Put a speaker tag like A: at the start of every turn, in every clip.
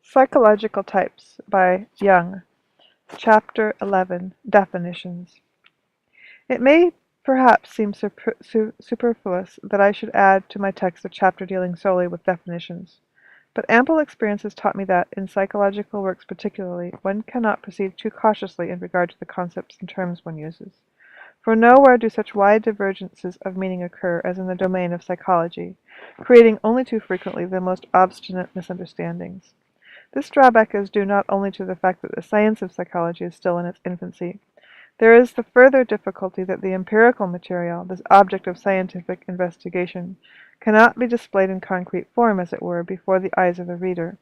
A: Psychological Types by Jung, Chapter 11, Definitions. It may perhaps seem superfluous that I should add to my text a chapter dealing solely with definitions, but ample experience has taught me that, in psychological works particularly, one cannot proceed too cautiously in regard to the concepts and terms one uses. For nowhere do such wide divergences of meaning occur as in the domain of psychology, creating only too frequently the most obstinate misunderstandings. This drawback is due not only to the fact that the science of psychology is still in its infancy. There is the further difficulty that the empirical material, this object of scientific investigation, cannot be displayed in concrete form, as it were, before the eyes of the reader.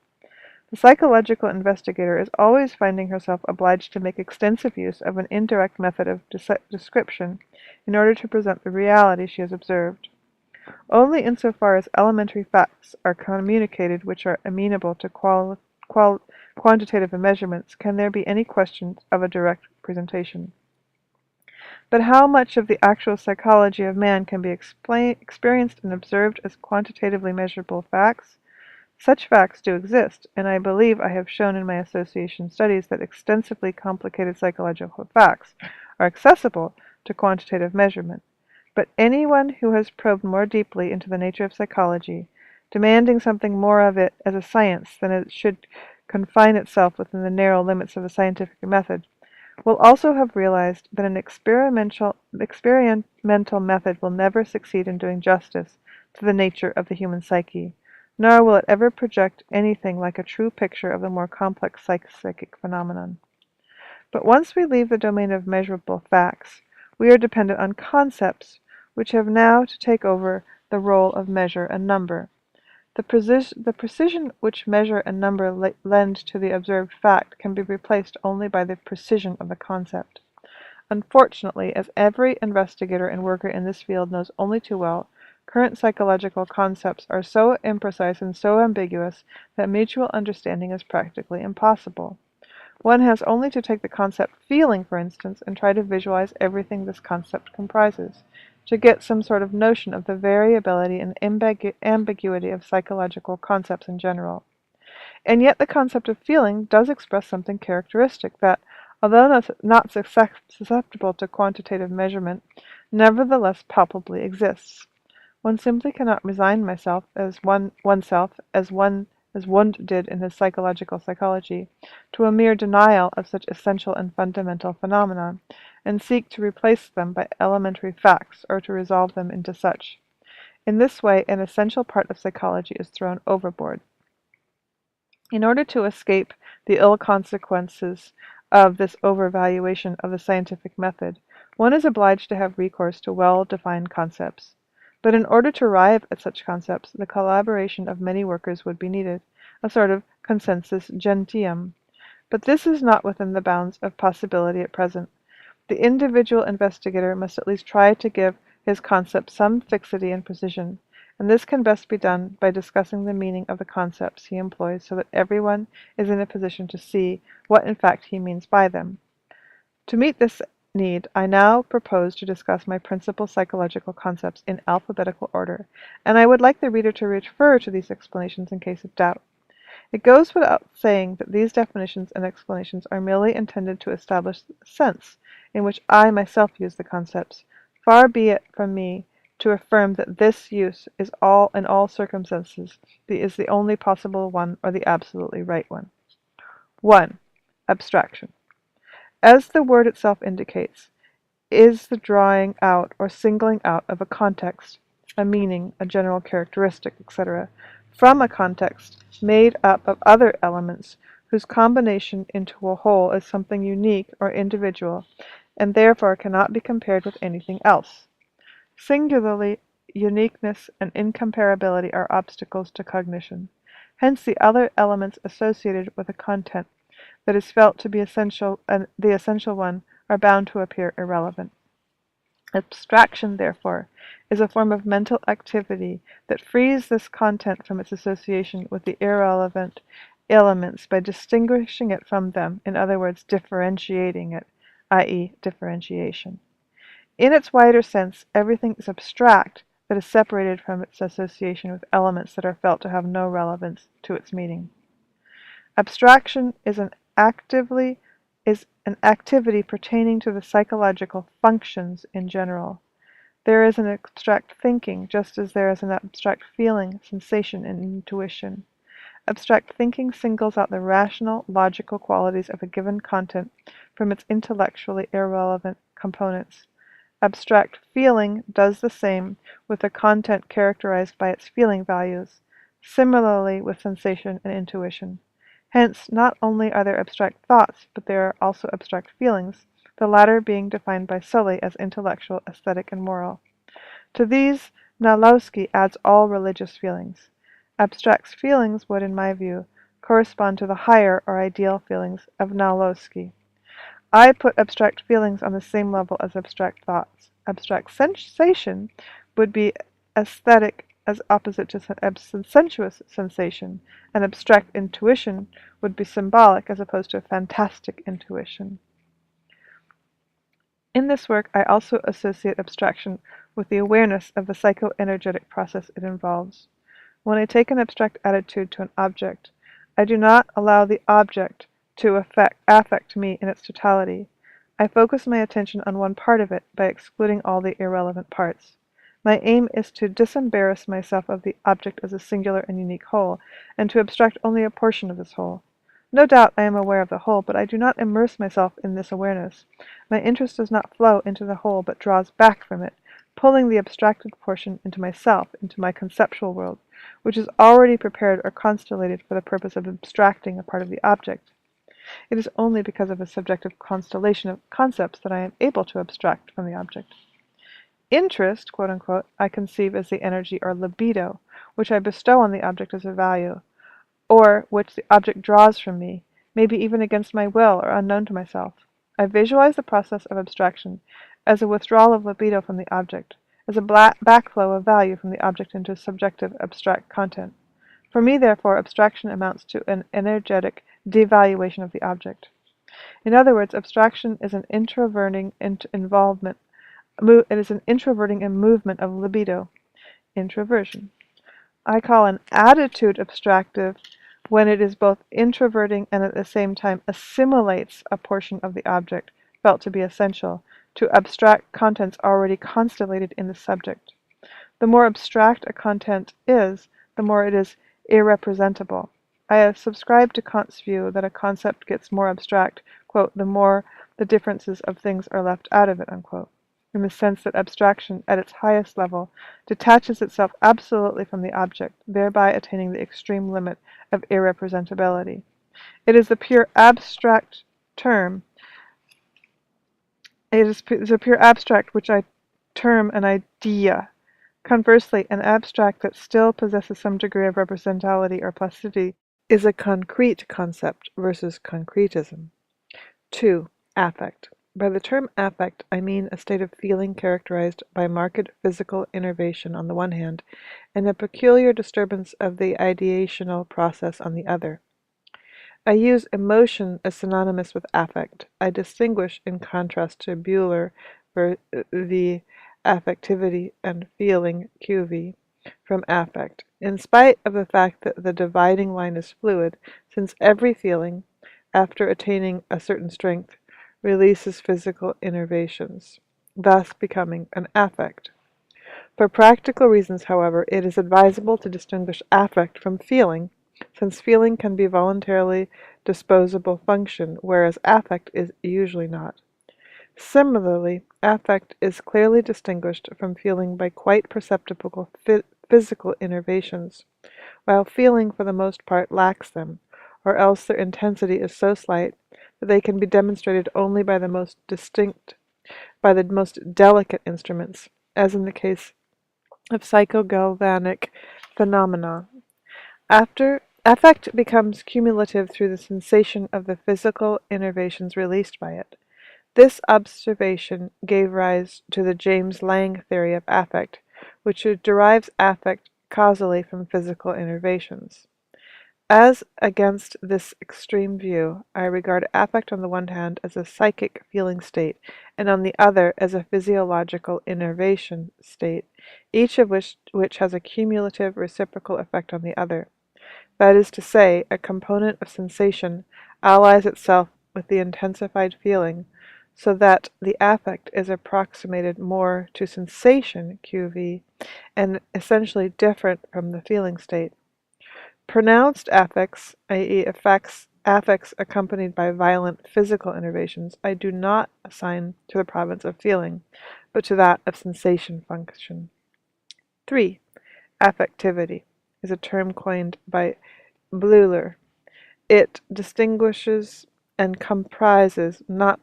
A: The psychological investigator is always finding herself obliged to make extensive use of an indirect method of description in order to present the reality she has observed. Only insofar as elementary facts are communicated which are amenable to quantitative measurements can there be any question of a direct presentation. But how much of the actual psychology of man can be experienced and observed as quantitatively measurable facts? Such facts do exist, and I believe I have shown in my association studies that extensively complicated psychological facts are accessible to quantitative measurement. But anyone who has probed more deeply into the nature of psychology, demanding something more of it as a science than it should confine itself within the narrow limits of the scientific method, will also have realized that an experimental method will never succeed in doing justice to the nature of the human psyche, nor will it ever project anything like a true picture of the more complex psychic phenomenon. But once we leave the domain of measurable facts, we are dependent on concepts, which have now to take over the role of measure and number. The precision which measure and number lend to the observed fact can be replaced only by the precision of the concept. Unfortunately, as every investigator and worker in this field knows only too well, current psychological concepts are so imprecise and so ambiguous that mutual understanding is practically impossible. One has only to take the concept feeling, for instance, and try to visualize everything this concept comprises, to get some sort of notion of the variability and ambiguity of psychological concepts in general. And yet the concept of feeling does express something characteristic that, although not susceptible to quantitative measurement, nevertheless palpably exists. One simply cannot resign oneself, as Wundt did in his psychological psychology, to a mere denial of such essential and fundamental phenomena, and seek to replace them by elementary facts, or to resolve them into such. In this way, an essential part of psychology is thrown overboard. In order to escape the ill consequences of this overvaluation of the scientific method, one is obliged to have recourse to well-defined concepts. But in order to arrive at such concepts, the collaboration of many workers would be needed, a sort of consensus gentium. But this is not within the bounds of possibility at present. The individual investigator must at least try to give his concept some fixity and precision, and this can best be done by discussing the meaning of the concepts he employs so that everyone is in a position to see what in fact he means by them. To meet this need, I now propose to discuss my principal psychological concepts in alphabetical order, and I would like the reader to refer to these explanations in case of doubt. It goes without saying that these definitions and explanations are merely intended to establish the sense in which I myself use the concepts. Far be it from me to affirm that this use is in all circumstances is the only possible one or the absolutely right one. 1. Abstraction. As the word itself indicates, is the drawing out or singling out of a context, a meaning, a general characteristic, etc., from a context made up of other elements whose combination into a whole is something unique or individual, and therefore cannot be compared with anything else. Singularly, uniqueness and incomparability are obstacles to cognition. Hence the other elements associated with a content that is felt to be essential and the essential one are bound to appear irrelevant. Abstraction, therefore, is a form of mental activity that frees this content from its association with the irrelevant elements by distinguishing it from them, in other words, differentiating it, i.e., differentiation. In its wider sense, everything is abstract that is separated from its association with elements that are felt to have no relevance to its meaning. Abstraction is an activity pertaining to the psychological functions in general. There is an abstract thinking, just as there is an abstract feeling, sensation, and intuition. Abstract thinking singles out the rational, logical qualities of a given content from its intellectually irrelevant components. Abstract feeling does the same with a content characterized by its feeling values, similarly with sensation and intuition. Hence, not only are there abstract thoughts, but there are also abstract feelings, the latter being defined by Sully as intellectual, aesthetic, and moral. To these, Nalowski adds all religious feelings. Abstract feelings would, in my view, correspond to the higher or ideal feelings of Nalowski. I put abstract feelings on the same level as abstract thoughts. Abstract sensation would be aesthetic as opposite to sensuous sensation, and abstract intuition would be symbolic as opposed to fantastic intuition. In this work, I also associate abstraction with the awareness of the psychoenergetic process it involves. When I take an abstract attitude to an object, I do not allow the object to affect me in its totality. I focus my attention on one part of it by excluding all the irrelevant parts. My aim is to disembarrass myself of the object as a singular and unique whole, and to abstract only a portion of this whole. No doubt I am aware of the whole, but I do not immerse myself in this awareness. My interest does not flow into the whole, but draws back from it, pulling the abstracted portion into myself, into my conceptual world, which is already prepared or constellated for the purpose of abstracting a part of the object. It is only because of a subjective constellation of concepts that I am able to abstract from the object. Interest, quote unquote, I conceive as the energy or libido, which I bestow on the object as a value, or which the object draws from me, maybe even against my will or unknown to myself. I visualize the process of abstraction as a withdrawal of libido from the object, as a backflow of value from the object into subjective abstract content. For me, therefore, abstraction amounts to an energetic devaluation of the object. In other words, abstraction is an introverting involvement. It is an introverting and movement of libido. Introversion. I call an attitude abstractive when it is both introverting and at the same time assimilates a portion of the object felt to be essential to abstract contents already constellated in the subject. The more abstract a content is, the more it is irrepresentable. I have subscribed to Kant's view that a concept gets more abstract, quote, the more the differences of things are left out of it, unquote, in the sense that abstraction, at its highest level, detaches itself absolutely from the object, thereby attaining the extreme limit of irrepresentability. It is the pure abstract term. It is the pure abstract which I term an idea. Conversely, an abstract that still possesses some degree of representality or plasticity is a concrete concept versus concretism. 2. Affect. By the term affect, I mean a state of feeling characterized by marked physical innervation on the one hand, and a peculiar disturbance of the ideational process on the other. I use emotion as synonymous with affect. I distinguish, in contrast to Buhler, the affectivity and feeling QV from affect, in spite of the fact that the dividing line is fluid, since every feeling, after attaining a certain strength, releases physical innervations, thus becoming an affect. For practical reasons, however, it is advisable to distinguish affect from feeling, since feeling can be voluntarily disposable function, whereas affect is usually not. Similarly, affect is clearly distinguished from feeling by quite perceptible physical innervations, while feeling for the most part lacks them, or else their intensity is so slight that they can be demonstrated only by the most delicate instruments, as in the case of psychogalvanic phenomena. Affect becomes cumulative through the sensation of the physical innervations released by it. This observation gave rise to the James Lange theory of affect, which derives affect causally from physical innervations. As against this extreme view, I regard affect on the one hand as a psychic feeling state, and on the other as a physiological innervation state, each of which has a cumulative reciprocal effect on the other. That is to say, a component of sensation allies itself with the intensified feeling, so that the affect is approximated more to sensation (QV) and essentially different from the feeling state. Pronounced affects, i.e. affects accompanied by violent physical innervations, I do not assign to the province of feeling, but to that of sensation function. 3. Affectivity is a term coined by Bleuler. It distinguishes and comprises not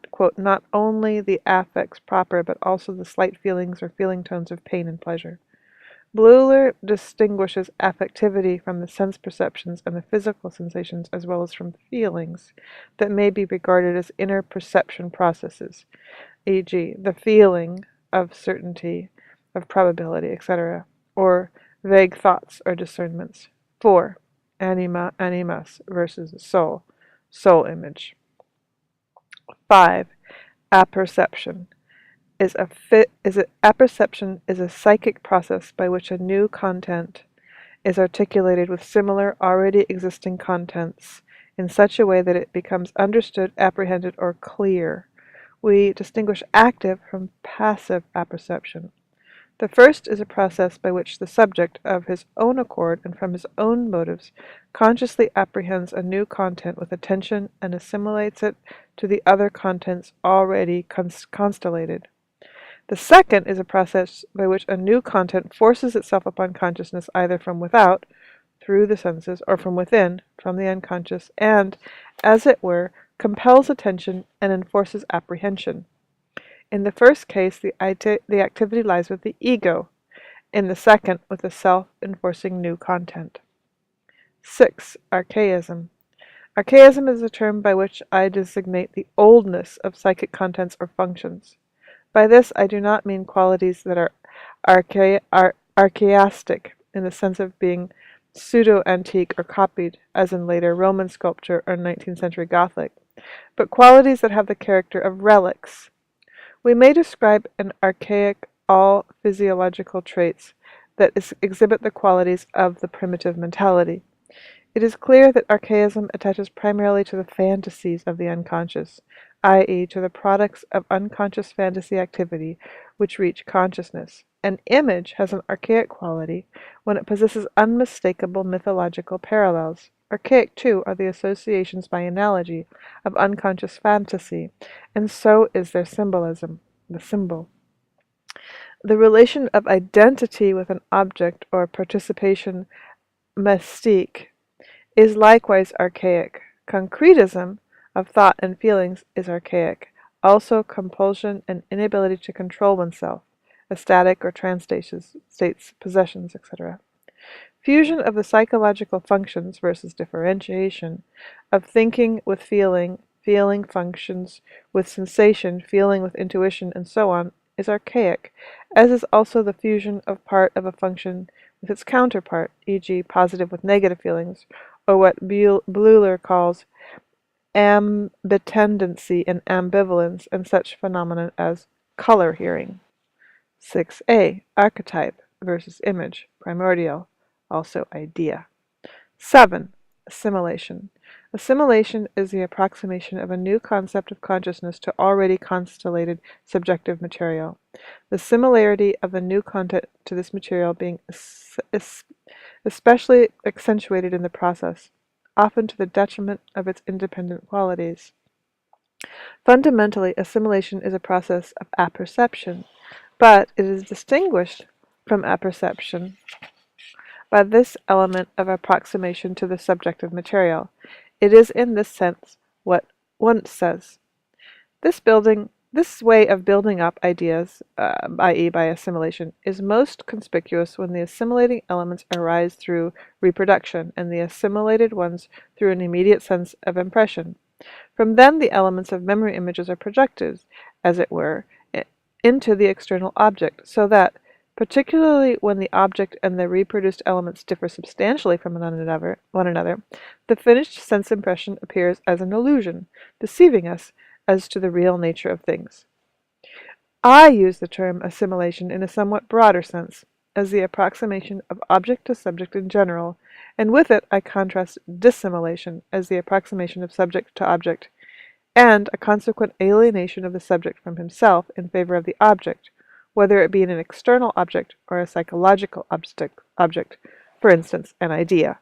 A: only the affects proper, but also the slight feelings or feeling tones of pain and pleasure. Bleuler distinguishes affectivity from the sense perceptions and the physical sensations as well as from feelings that may be regarded as inner perception processes, e.g., the feeling of certainty, of probability, etc., or vague thoughts or discernments. 4. Animus versus soul image. 5. Apperception. Apperception is a psychic process by which a new content is articulated with similar already existing contents in such a way that it becomes understood, apprehended, or clear. We distinguish active from passive apperception. The first is a process by which the subject, of his own accord and from his own motives, consciously apprehends a new content with attention and assimilates it to the other contents already constellated. The second is a process by which a new content forces itself upon consciousness either from without, through the senses, or from within, from the unconscious, and, as it were, compels attention and enforces apprehension. In the first case, the activity lies with the ego. In the second, with the self enforcing new content. 6. Archaism. Archaism is a term by which I designate the oldness of psychic contents or functions. By this I do not mean qualities that are archaistic in the sense of being pseudo-antique or copied, as in later Roman sculpture or 19th century Gothic, but qualities that have the character of relics. We may describe an archaic all physiological traits that exhibit the qualities of the primitive mentality. It is clear that archaism attaches primarily to the fantasies of the unconscious, i.e., to the products of unconscious fantasy activity which reach consciousness. An image has an archaic quality when it possesses unmistakable mythological parallels. Archaic, too, are the associations by analogy of unconscious fantasy, and so is their symbolism, the symbol. The relation of identity with an object or participation mystique is likewise archaic. Concretism of thought and feelings is archaic. Also compulsion and inability to control oneself, ecstatic or trance states, possessions, etc. Fusion of the psychological functions versus differentiation, of thinking with feeling, feeling functions with sensation, feeling with intuition, and so on, is archaic, as is also the fusion of part of a function with its counterpart, e.g. positive with negative feelings, or what Bleuler calls ambitendency and ambivalence, and such phenomena as color hearing. 6a. Archetype versus image, primordial, also idea. 7. Assimilation. Assimilation is the approximation of a new concept of consciousness to already constellated subjective material. The similarity of the new content to this material being especially accentuated in the process, often to the detriment of its independent qualities. Fundamentally, assimilation is a process of apperception, but it is distinguished from apperception by this element of approximation to the subjective material. It is in this sense what Wundt says. This way of building up ideas, i.e. by assimilation, is most conspicuous when the assimilating elements arise through reproduction, and the assimilated ones through an immediate sense of impression. From then the elements of memory images are projected, as it were, into the external object, so that, particularly when the object and the reproduced elements differ substantially from one another, the finished sense impression appears as an illusion, deceiving us as to the real nature of things. I use the term assimilation in a somewhat broader sense, as the approximation of object to subject in general, and with it I contrast dissimulation as the approximation of subject to object, and a consequent alienation of the subject from himself in favor of the object, whether it be an external object or a psychological object, for instance, an idea.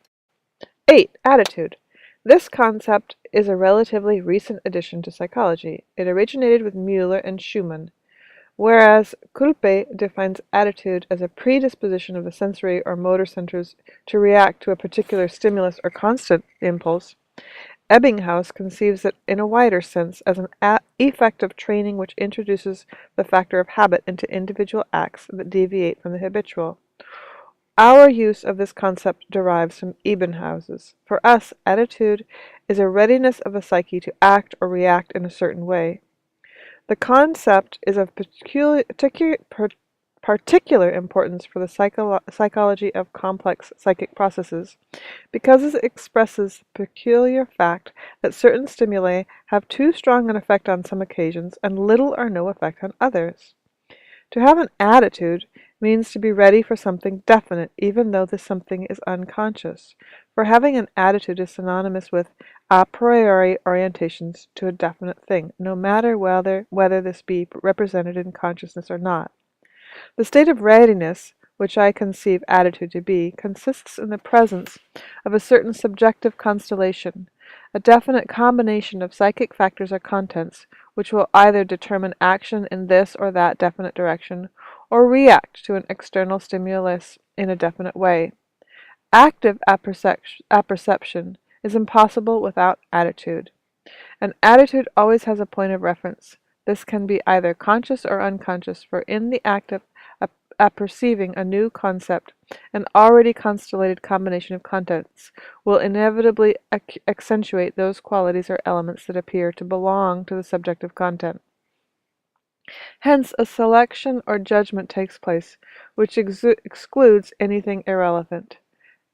A: 8. Attitude. This concept is a relatively recent addition to psychology. It originated with Mueller and Schumann, whereas Kulpe defines attitude as a predisposition of the sensory or motor centers to react to a particular stimulus or constant impulse. Ebbinghaus conceives it in a wider sense as an effect of training which introduces the factor of habit into individual acts that deviate from the habitual. Our use of this concept derives from Ebbinghaus's. For us, attitude is a readiness of the psyche to act or react in a certain way. The concept is of particular importance for the psychology of complex psychic processes, because it expresses the peculiar fact that certain stimuli have too strong an effect on some occasions and little or no effect on others. To have an attitude means to be ready for something definite, even though this something is unconscious, for having an attitude is synonymous with a priori orientations to a definite thing, no matter whether this be represented in consciousness or not. The state of readiness, which I conceive attitude to be, consists in the presence of a certain subjective constellation, a definite combination of psychic factors or contents, which will either determine action in this or that definite direction, or react to an external stimulus in a definite way. Active apperception is impossible without attitude. An attitude always has a point of reference. This can be either conscious or unconscious, for in the act of apperceiving a new concept, an already constellated combination of contents will inevitably accentuate those qualities or elements that appear to belong to the subjective content. Hence, a selection or judgment takes place, which excludes anything irrelevant.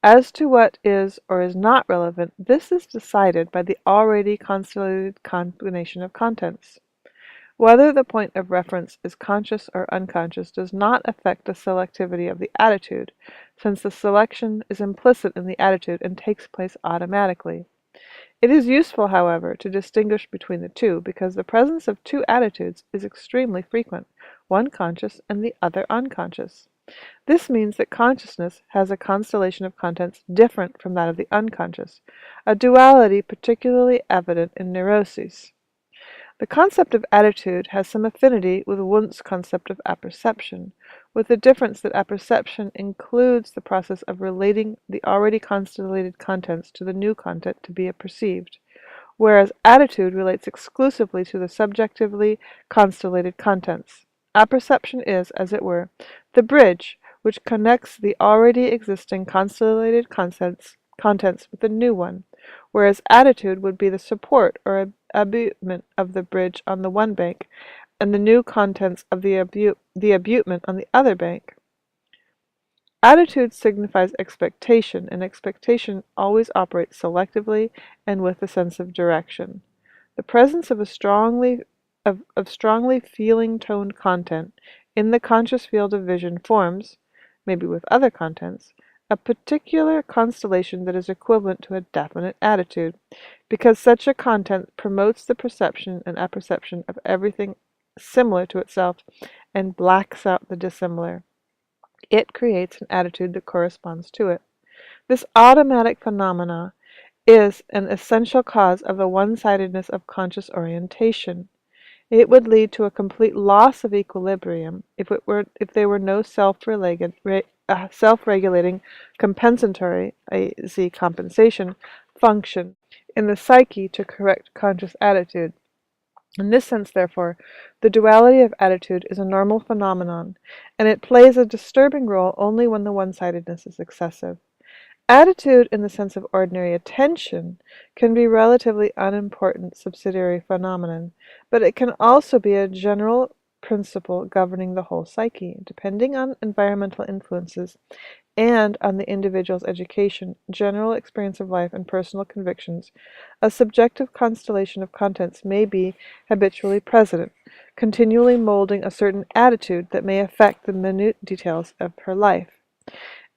A: As to what is or is not relevant, this is decided by the already constellated combination of contents. Whether the point of reference is conscious or unconscious does not affect the selectivity of the attitude, since the selection is implicit in the attitude and takes place automatically. It is useful, however, to distinguish between the two, because the presence of two attitudes is extremely frequent, one conscious and the other unconscious. This means that consciousness has a constellation of contents different from that of the unconscious, a duality particularly evident in neuroses. The concept of attitude has some affinity with Wundt's concept of apperception, with the difference that apperception includes the process of relating the already constellated contents to the new content to be perceived, whereas attitude relates exclusively to the subjectively constellated contents. Apperception is, as it were, the bridge which connects the already existing constellated contents with the new one, whereas attitude would be the support or abutment of the bridge on the one bank, and the new contents of the abutment on the other bank. Attitude signifies expectation, and expectation always operates selectively and with a sense of direction. The presence of a strongly feeling-toned content in the conscious field of vision forms, maybe with other contents, a particular constellation that is equivalent to a definite attitude, because such a content promotes the perception and apperception of everything similar to itself and blacks out the dissimilar. It creates an attitude that corresponds to it. This automatic phenomena is an essential cause of the one-sidedness of conscious orientation. It would lead to a complete loss of equilibrium if there were no self-regulating compensatory, i.e. compensation, function in the psyche to correct conscious attitude. In this sense, therefore, the duality of attitude is a normal phenomenon, and it plays a disturbing role only when the one-sidedness is excessive. Attitude, in the sense of ordinary attention, can be relatively unimportant subsidiary phenomenon, but it can also be a general principle governing the whole psyche, depending on environmental influences and on the individual's education, general experience of life, and personal convictions. A subjective constellation of contents may be habitually present, continually molding a certain attitude that may affect the minute details of her life.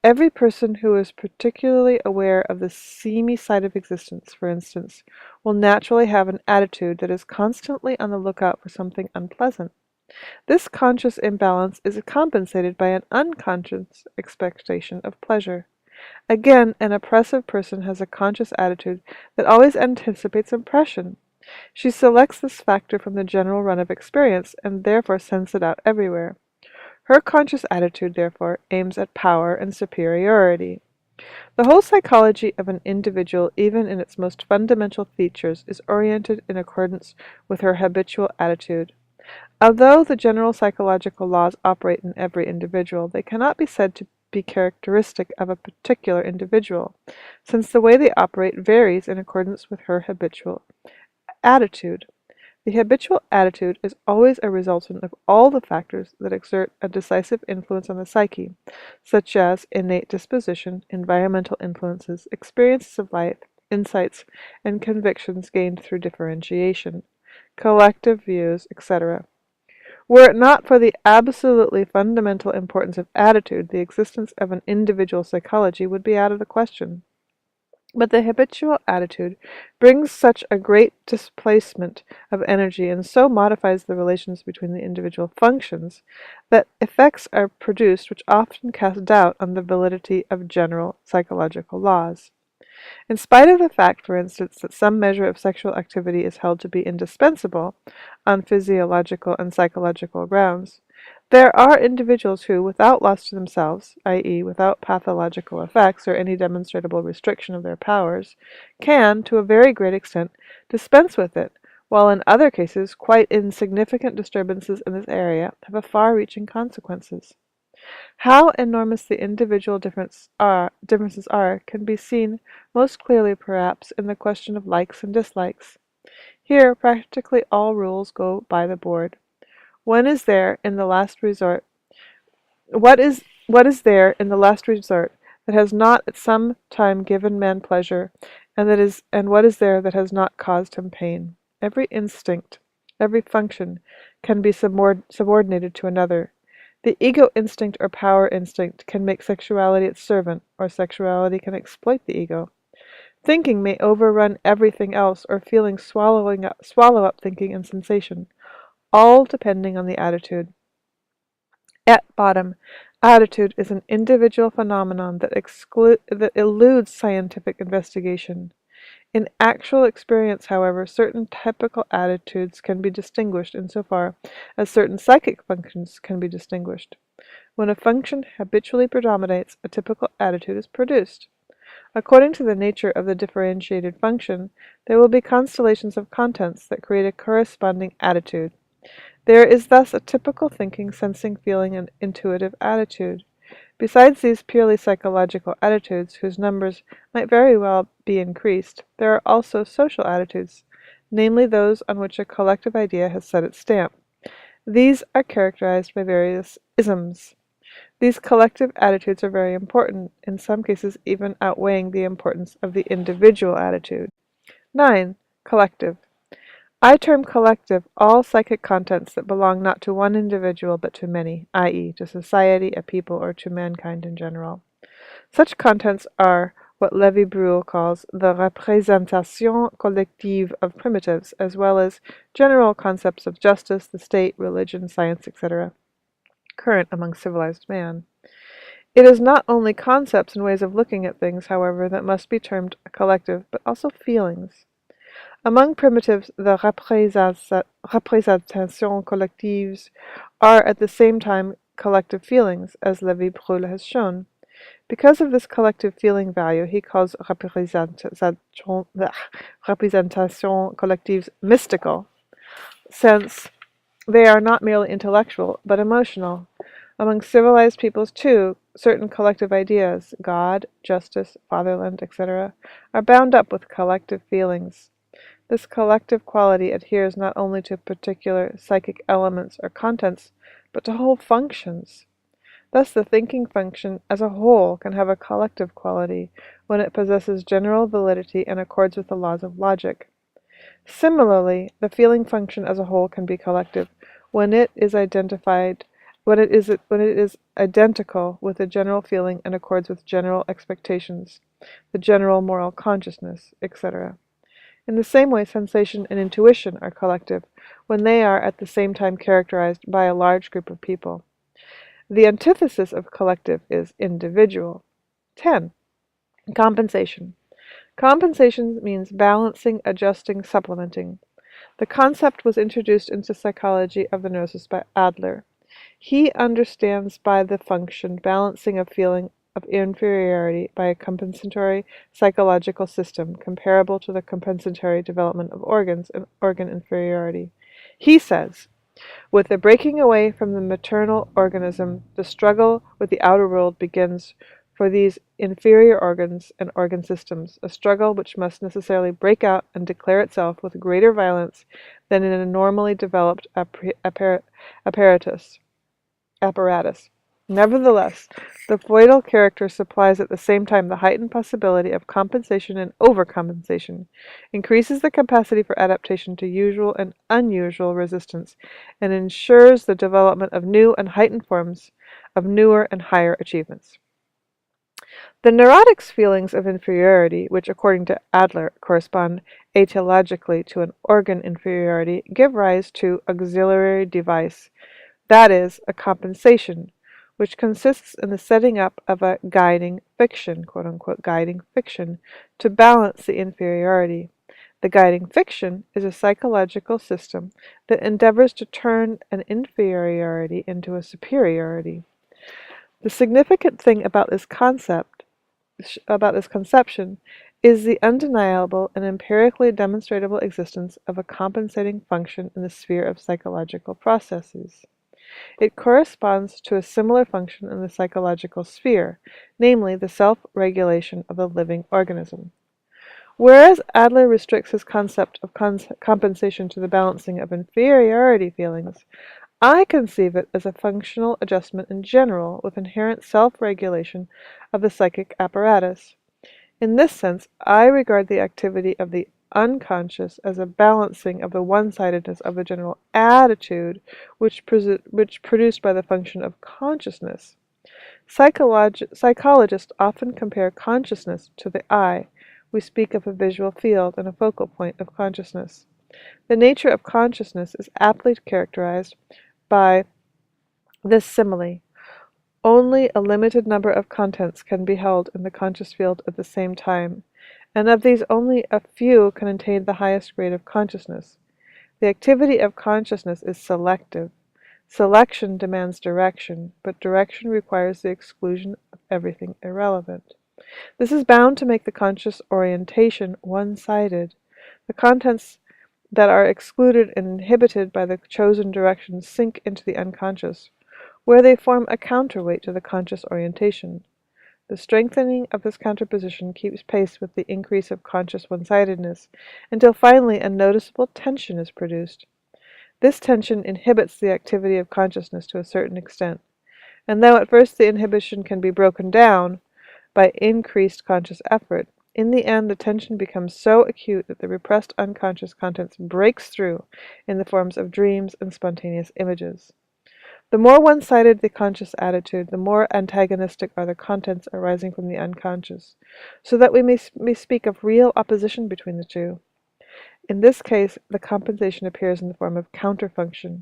A: Every person who is particularly aware of the seamy side of existence, for instance, will naturally have an attitude that is constantly on the lookout for something unpleasant. This conscious imbalance is compensated by an unconscious expectation of pleasure. Again, an oppressive person has a conscious attitude that always anticipates oppression. She selects this factor from the general run of experience and therefore sends it out everywhere. Her conscious attitude, therefore, aims at power and superiority. The whole psychology of an individual, even in its most fundamental features, is oriented in accordance with her habitual attitude. Although the general psychological laws operate in every individual, they cannot be said to be characteristic of a particular individual, since the way they operate varies in accordance with her habitual attitude. The habitual attitude is always a resultant of all the factors that exert a decisive influence on the psyche, such as innate disposition, environmental influences, experiences of life, insights, and convictions gained through differentiation, collective views, etc. Were it not for the absolutely fundamental importance of attitude, the existence of an individual psychology would be out of the question. But the habitual attitude brings such a great displacement of energy and so modifies the relations between the individual functions that effects are produced which often cast doubt on the validity of general psychological laws. In spite of the fact, for instance, that some measure of sexual activity is held to be indispensable on physiological and psychological grounds, there are individuals who, without loss to themselves, i.e., without pathological effects or any demonstrable restriction of their powers, can, to a very great extent, dispense with it, while in other cases quite insignificant disturbances in this area have far-reaching consequences. How enormous the individual differences are can be seen most clearly, perhaps, in the question of likes and dislikes. Here practically all rules go by the board. When is there, in the last resort, what is there in the last resort that has not at some time given man pleasure, and what is there that has not caused him pain? Every instinct, every function, can be subordinated to another. The ego instinct or power instinct can make sexuality its servant, or sexuality can exploit the ego. Thinking may overrun everything else, or feeling swallow up thinking and sensation, all depending on the attitude. At bottom, attitude is an individual phenomenon that eludes scientific investigation. In actual experience, however, certain typical attitudes can be distinguished insofar as certain psychic functions can be distinguished. When a function habitually predominates, a typical attitude is produced. According to the nature of the differentiated function, there will be constellations of contents that create a corresponding attitude. There is thus a typical thinking, sensing, feeling, and intuitive attitude. Besides these purely psychological attitudes, whose numbers might very well be increased, there are also social attitudes, namely those on which a collective idea has set its stamp. These are characterized by various isms. These collective attitudes are very important, in some cases even outweighing the importance of the individual attitude. 9. Collective. I term collective all psychic contents that belong not to one individual but to many, i.e., to society, a people, or to mankind in general. Such contents are what Lévi-Breuil calls the représentation collective of primitives, as well as general concepts of justice, the state, religion, science, etc., current among civilized man. It is not only concepts and ways of looking at things, however, that must be termed collective, but also feelings. Among primitives, the représentations collectives are at the same time collective feelings, as Lévi-Breuil has shown. Because of this collective feeling value, he calls représentations collectives mystical, since they are not merely intellectual, but emotional. Among civilized peoples, too, certain collective ideas, God, justice, fatherland, etc., are bound up with collective feelings. This collective quality adheres not only to particular psychic elements or contents, but to whole functions. Thus the thinking function as a whole can have a collective quality when it possesses general validity and accords with the laws of logic. Similarly, the feeling function as a whole can be collective when it is identified when it is identical with the general feeling and accords with general expectations, the general moral consciousness, etc. In the same way, sensation and intuition are collective, when they are at the same time characterized by a large group of people. The antithesis of collective is individual. 10. Compensation. Compensation means balancing, adjusting, supplementing. The concept was introduced into psychology of the neurosis by Adler. He understands by the function balancing a feeling of inferiority by a compensatory psychological system comparable to the compensatory development of organs and organ inferiority. He says, with the breaking away from the maternal organism, the struggle with the outer world begins for these inferior organs and organ systems, a struggle which must necessarily break out and declare itself with greater violence than in a normally developed apparatus. Nevertheless, the foetal character supplies at the same time the heightened possibility of compensation and overcompensation, increases the capacity for adaptation to usual and unusual resistance, and ensures the development of new and heightened forms of newer and higher achievements. The neurotic's feelings of inferiority, which according to Adler correspond etiologically to an organ inferiority, give rise to auxiliary device, that is, a compensation, which consists in the setting up of a guiding fiction, quote-unquote guiding fiction, to balance the inferiority. The guiding fiction is a psychological system that endeavors to turn an inferiority into a superiority. The significant thing about this conception is the undeniable and empirically demonstrable existence of a compensating function in the sphere of psychological processes. It corresponds to a similar function in the psychological sphere, namely the self-regulation of the living organism. Whereas Adler restricts his concept of compensation to the balancing of inferiority feelings, I conceive it as a functional adjustment in general with inherent self-regulation of the psychic apparatus. In this sense, I regard the activity of the unconscious as a balancing of the one-sidedness of the general attitude which produced by the function of consciousness. Psychologists often compare consciousness to the eye. We speak of a visual field and a focal point of consciousness. The nature of consciousness is aptly characterized by this simile. Only a limited number of contents can be held in the conscious field at the same time, and of these only a few can attain the highest grade of consciousness. The activity of consciousness is selective. Selection demands direction, but direction requires the exclusion of everything irrelevant. This is bound to make the conscious orientation one-sided. The contents that are excluded and inhibited by the chosen direction sink into the unconscious, where they form a counterweight to the conscious orientation. The strengthening of this counterposition keeps pace with the increase of conscious one-sidedness, until finally a noticeable tension is produced. This tension inhibits the activity of consciousness to a certain extent, and though at first the inhibition can be broken down by increased conscious effort, in the end the tension becomes so acute that the repressed unconscious contents breaks through in the forms of dreams and spontaneous images. The more one-sided the conscious attitude, the more antagonistic are the contents arising from the unconscious, so that we may speak of real opposition between the two. In this case, the compensation appears in the form of counterfunction.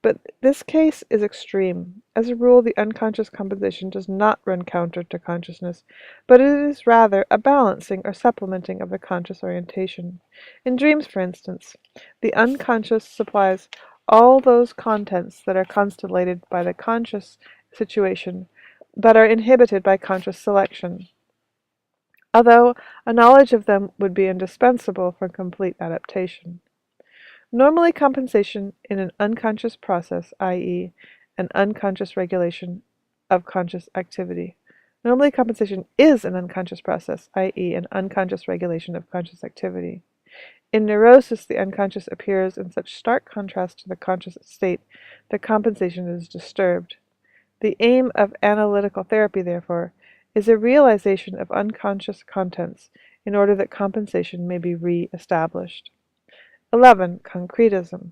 A: But this case is extreme. As a rule, the unconscious compensation does not run counter to consciousness, but it is rather a balancing or supplementing of the conscious orientation. In dreams, for instance, the unconscious supplies all those contents that are constellated by the conscious situation, but are inhibited by conscious selection, although a knowledge of them would be indispensable for complete adaptation. Normally, compensation in an unconscious process, i.e., an unconscious regulation of conscious activity. Normally, compensation is an unconscious process, i.e., an unconscious regulation of conscious activity. In neurosis, the unconscious appears in such stark contrast to the conscious state that compensation is disturbed. The aim of analytical therapy, therefore, is a realization of unconscious contents in order that compensation may be re-established. 11. Concretism.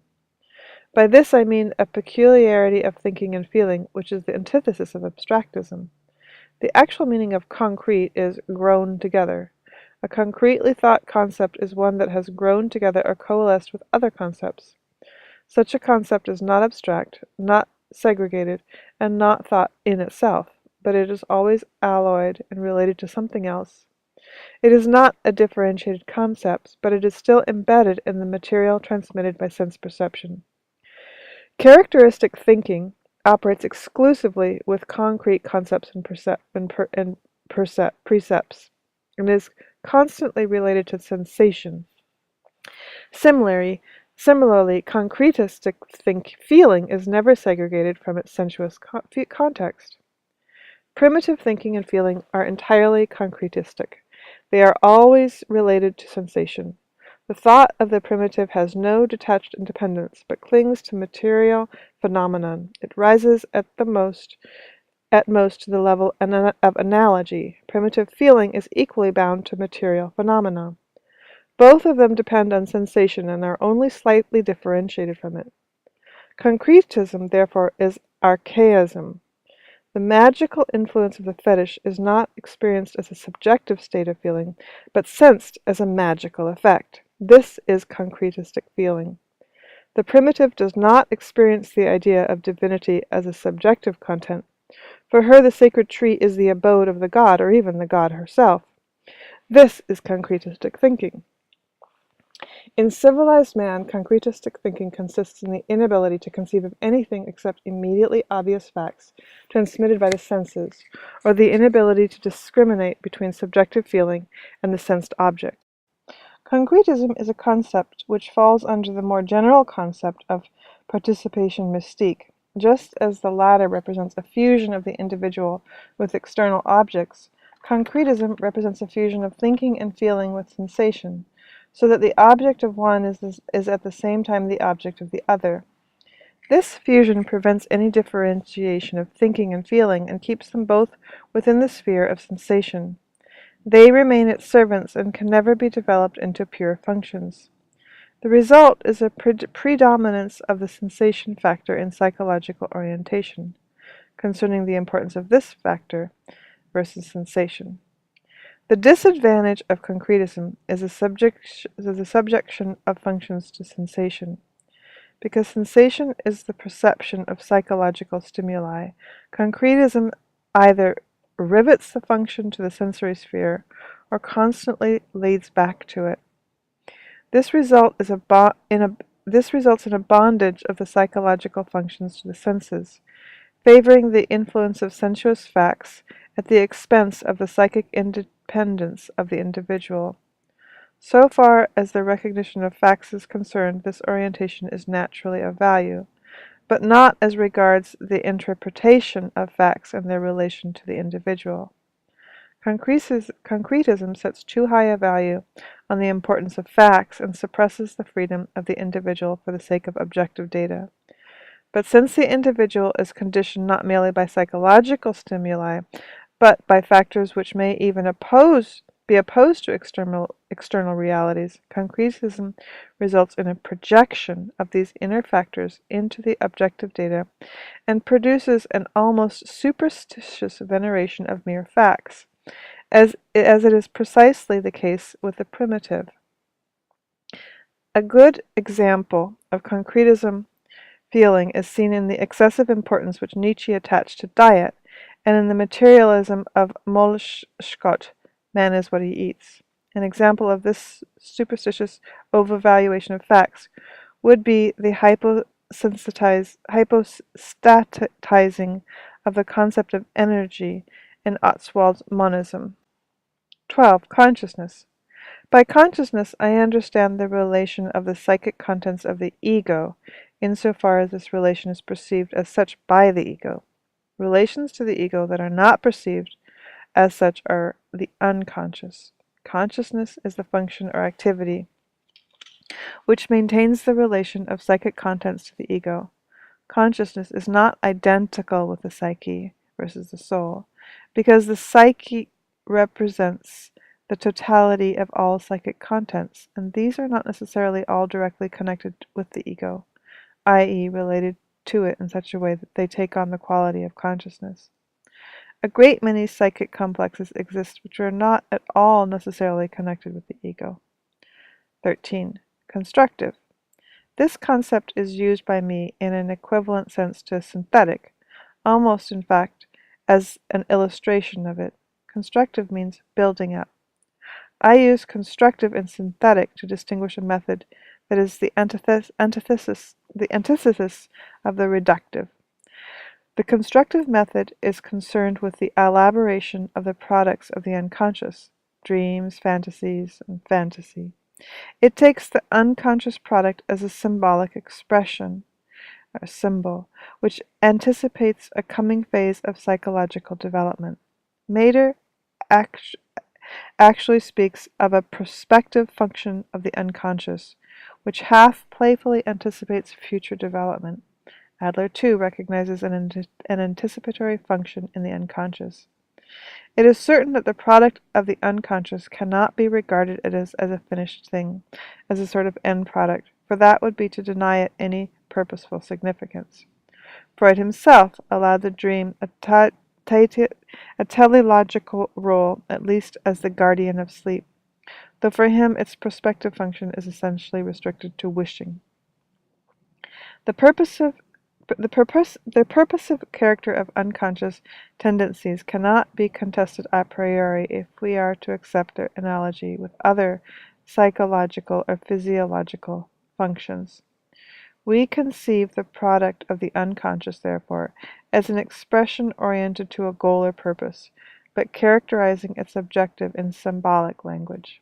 A: By this I mean a peculiarity of thinking and feeling, which is the antithesis of abstractism. The actual meaning of concrete is grown together. A concretely thought concept is one that has grown together or coalesced with other concepts. Such a concept is not abstract, not segregated, and not thought in itself, but it is always alloyed and related to something else. It is not a differentiated concept, but it is still embedded in the material transmitted by sense perception. Characteristic thinking operates exclusively with concrete concepts and precepts, and is constantly related to sensation. Similarly, concretistic feeling is never segregated from its sensuous context. Primitive thinking and feeling are entirely concretistic. They are always related to sensation. The thought of the primitive has no detached independence, but clings to material phenomenon. It rises at most to the level of analogy. Primitive feeling is equally bound to material phenomena. Both of them depend on sensation and are only slightly differentiated from it. Concretism, therefore, is archaism. The magical influence of the fetish is not experienced as a subjective state of feeling, but sensed as a magical effect. This is concretistic feeling. The primitive does not experience the idea of divinity as a subjective content. For her, the sacred tree is the abode of the god, or even the god herself. This is concretistic thinking. In civilized man, concretistic thinking consists in the inability to conceive of anything except immediately obvious facts transmitted by the senses, or the inability to discriminate between subjective feeling and the sensed object. Concretism is a concept which falls under the more general concept of participation mystique. Just as the latter represents a fusion of the individual with external objects, concretism represents a fusion of thinking and feeling with sensation, so that the object of one is at the same time the object of the other. This fusion prevents any differentiation of thinking and feeling and keeps them both within the sphere of sensation. They remain its servants and can never be developed into pure functions. The result is a predominance of the sensation factor in psychological orientation, concerning the importance of this factor versus sensation. The disadvantage of concretism is the subjection of functions to sensation. Because sensation is the perception of psychological stimuli, concretism either rivets the function to the sensory sphere or constantly leads back to it. This results in a bondage of the psychological functions to the senses, favoring the influence of sensuous facts at the expense of the psychic independence of the individual. So far as the recognition of facts is concerned, this orientation is naturally of value, but not as regards the interpretation of facts and their relation to the individual. Concretism sets too high a value on the importance of facts and suppresses the freedom of the individual for the sake of objective data. But since the individual is conditioned not merely by psychological stimuli, but by factors which may even be opposed to external realities, concretism results in a projection of these inner factors into the objective data and produces an almost superstitious veneration of mere facts, as it is precisely the case with the primitive. A good example of concretism feeling is seen in the excessive importance which Nietzsche attached to diet, and in the materialism of Molschgott, man is what he eats. An example of this superstitious overvaluation of facts would be the hypostatizing of the concept of energy in Ostwald's monism. 12. Consciousness. By consciousness, I understand the relation of the psychic contents of the ego, insofar as this relation is perceived as such by the ego. Relations to the ego that are not perceived as such are the unconscious. Consciousness is the function or activity which maintains the relation of psychic contents to the ego. Consciousness is not identical with the psyche versus the soul, because the psyche represents the totality of all psychic contents, and these are not necessarily all directly connected with the ego. i.e. related to it in such a way that they take on the quality of consciousness. A great many psychic complexes exist which are not at all necessarily connected with the ego. 13. Constructive. This concept is used by me in an equivalent sense to synthetic, almost in fact as an illustration of it. Constructive means building up. I use constructive and synthetic to distinguish a method that is the antithesis of the reductive. The constructive method is concerned with the elaboration of the products of the unconscious, dreams, fantasies, and fantasy. It takes the unconscious product as a symbolic expression, a symbol, which anticipates a coming phase of psychological development. Mater actually speaks of a prospective function of the unconscious, which half playfully anticipates future development. Adler, too, recognizes an anticipatory function in the unconscious. It is certain that the product of the unconscious cannot be regarded as a finished thing, as a sort of end product, for that would be to deny it any purposeful significance. Freud himself allowed the dream a teleological role, at least as the guardian of sleep, though for him its prospective function is essentially restricted to wishing. The purposive character of unconscious tendencies cannot be contested a priori if we are to accept their analogy with other psychological or physiological functions. We conceive the product of the unconscious, therefore, as an expression oriented to a goal or purpose, but characterizing its objective in symbolic language.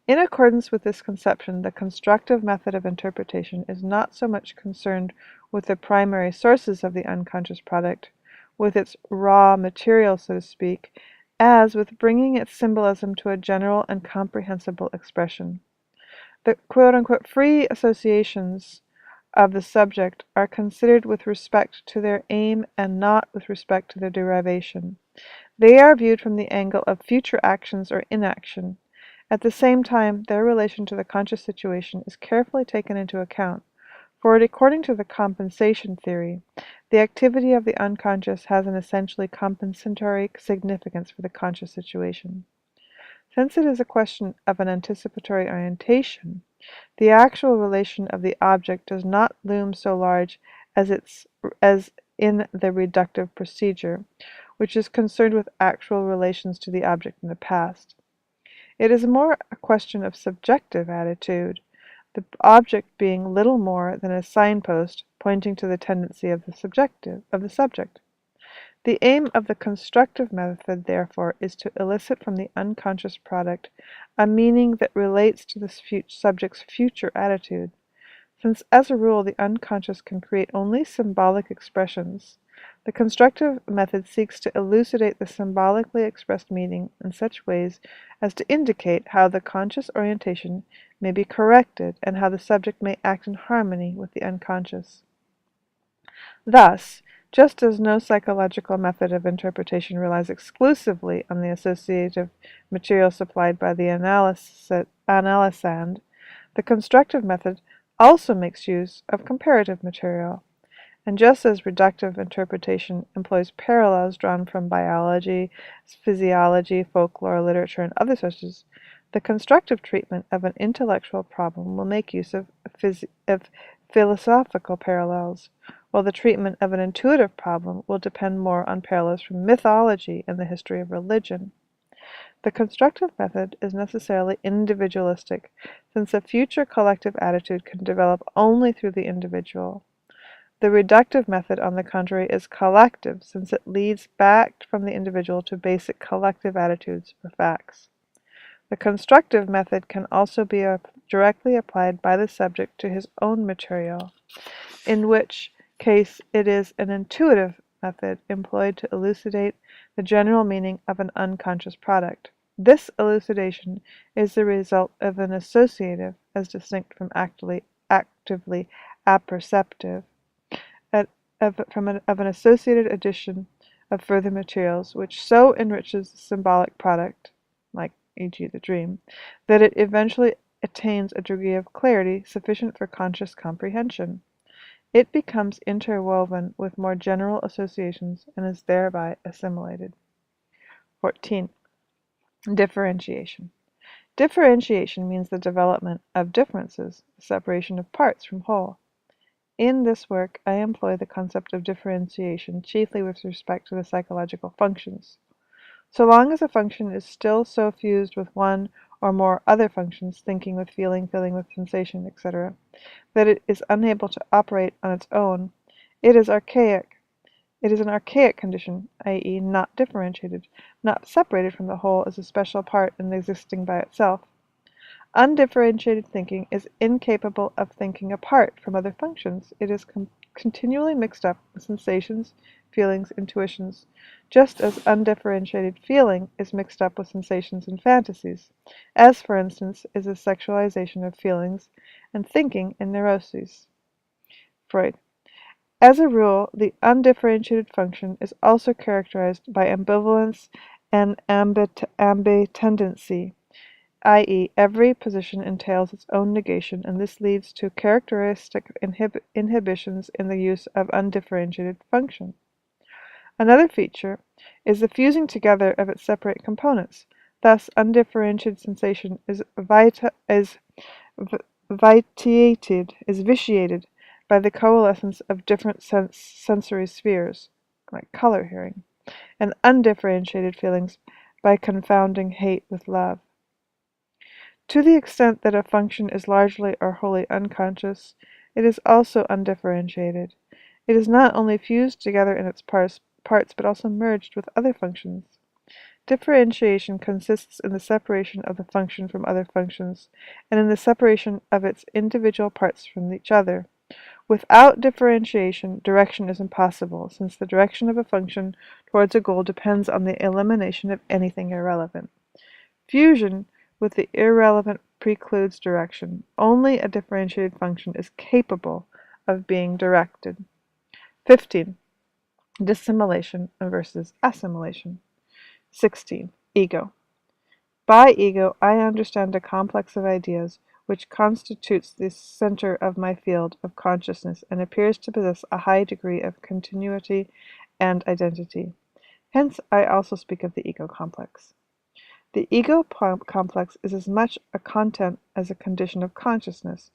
A: In accordance with this conception, the constructive method of interpretation is not so much concerned with the primary sources of the unconscious product, with its raw material, so to speak, as with bringing its symbolism to a general and comprehensible expression. The quote-unquote free associations of the subject are considered with respect to their aim and not with respect to their derivation. They are viewed from the angle of future actions or inaction. At the same time, their relation to the conscious situation is carefully taken into account, for according to the compensation theory, the activity of the unconscious has an essentially compensatory significance for the conscious situation. Since it is a question of an anticipatory orientation, the actual relation of the object does not loom so large as in the reductive procedure, which is concerned with actual relations to the object in the past. It is more a question of subjective attitude, the object being little more than a signpost pointing to the tendency of the subject. The aim of the constructive method, therefore, is to elicit from the unconscious product a meaning that relates to the subject's future attitude. Since, as a rule, the unconscious can create only symbolic expressions, the constructive method seeks to elucidate the symbolically expressed meaning in such ways as to indicate how the conscious orientation may be corrected and how the subject may act in harmony with the unconscious. Thus, just as no psychological method of interpretation relies exclusively on the associative material supplied by the analysand, the constructive method also makes use of comparative material. And just as reductive interpretation employs parallels drawn from biology, physiology, folklore, literature, and other sources, the constructive treatment of an intellectual problem will make use of philosophical parallels, while the treatment of an intuitive problem will depend more on parallels from mythology and the history of religion. The constructive method is necessarily individualistic, since a future collective attitude can develop only through the individual. The reductive method, on the contrary, is collective, since it leads back from the individual to basic collective attitudes or facts. The constructive method can also be directly applied by the subject to his own material, in which case it is an intuitive method employed to elucidate the general meaning of an unconscious product. This elucidation is the result of an associative, as distinct from actively apperceptive, of an associated addition of further materials, which so enriches the symbolic product, like e.g. the dream, that it eventually attains a degree of clarity sufficient for conscious comprehension. it becomes interwoven with more general associations and is thereby assimilated. 14. Differentiation. Differentiation means the development of differences, the separation of parts from whole. In this work, I employ the concept of differentiation chiefly with respect to the psychological functions. So long as a function is still so fused with one or more other functions, thinking with feeling, feeling with sensation, etc., that it is unable to operate on its own, it is archaic. It is an archaic condition, i.e., not differentiated, not separated from the whole as a special part and existing by itself. Undifferentiated thinking is incapable of thinking apart from other functions. It is continually mixed up with sensations, feelings, intuitions, just as undifferentiated feeling is mixed up with sensations and fantasies, as, for instance, is the sexualization of feelings and thinking in neuroses. Freud. As a rule, the undifferentiated function is also characterized by ambivalence and ambitendency, i.e., every position entails its own negation, and this leads to characteristic inhibitions in the use of undifferentiated function. Another feature is the fusing together of its separate components. Thus, undifferentiated sensation is vitiated by the coalescence of different sensory spheres, like color hearing, and undifferentiated feelings by confounding hate with love. To the extent that a function is largely or wholly unconscious, it is also undifferentiated. It is not only fused together in its parts, but also merged with other functions. Differentiation consists in the separation of the function from other functions, and in the separation of its individual parts from each other. Without differentiation, direction is impossible, since the direction of a function towards a goal depends on the elimination of anything irrelevant. Fusion with the irrelevant precludes direction. Only a differentiated function is capable of being directed. 15. Dissimilation versus assimilation. 16. Ego. By ego, I understand a complex of ideas which constitutes the center of my field of consciousness and appears to possess a high degree of continuity and identity. Hence, I also speak of the ego complex. The ego complex is as much a content as a condition of consciousness,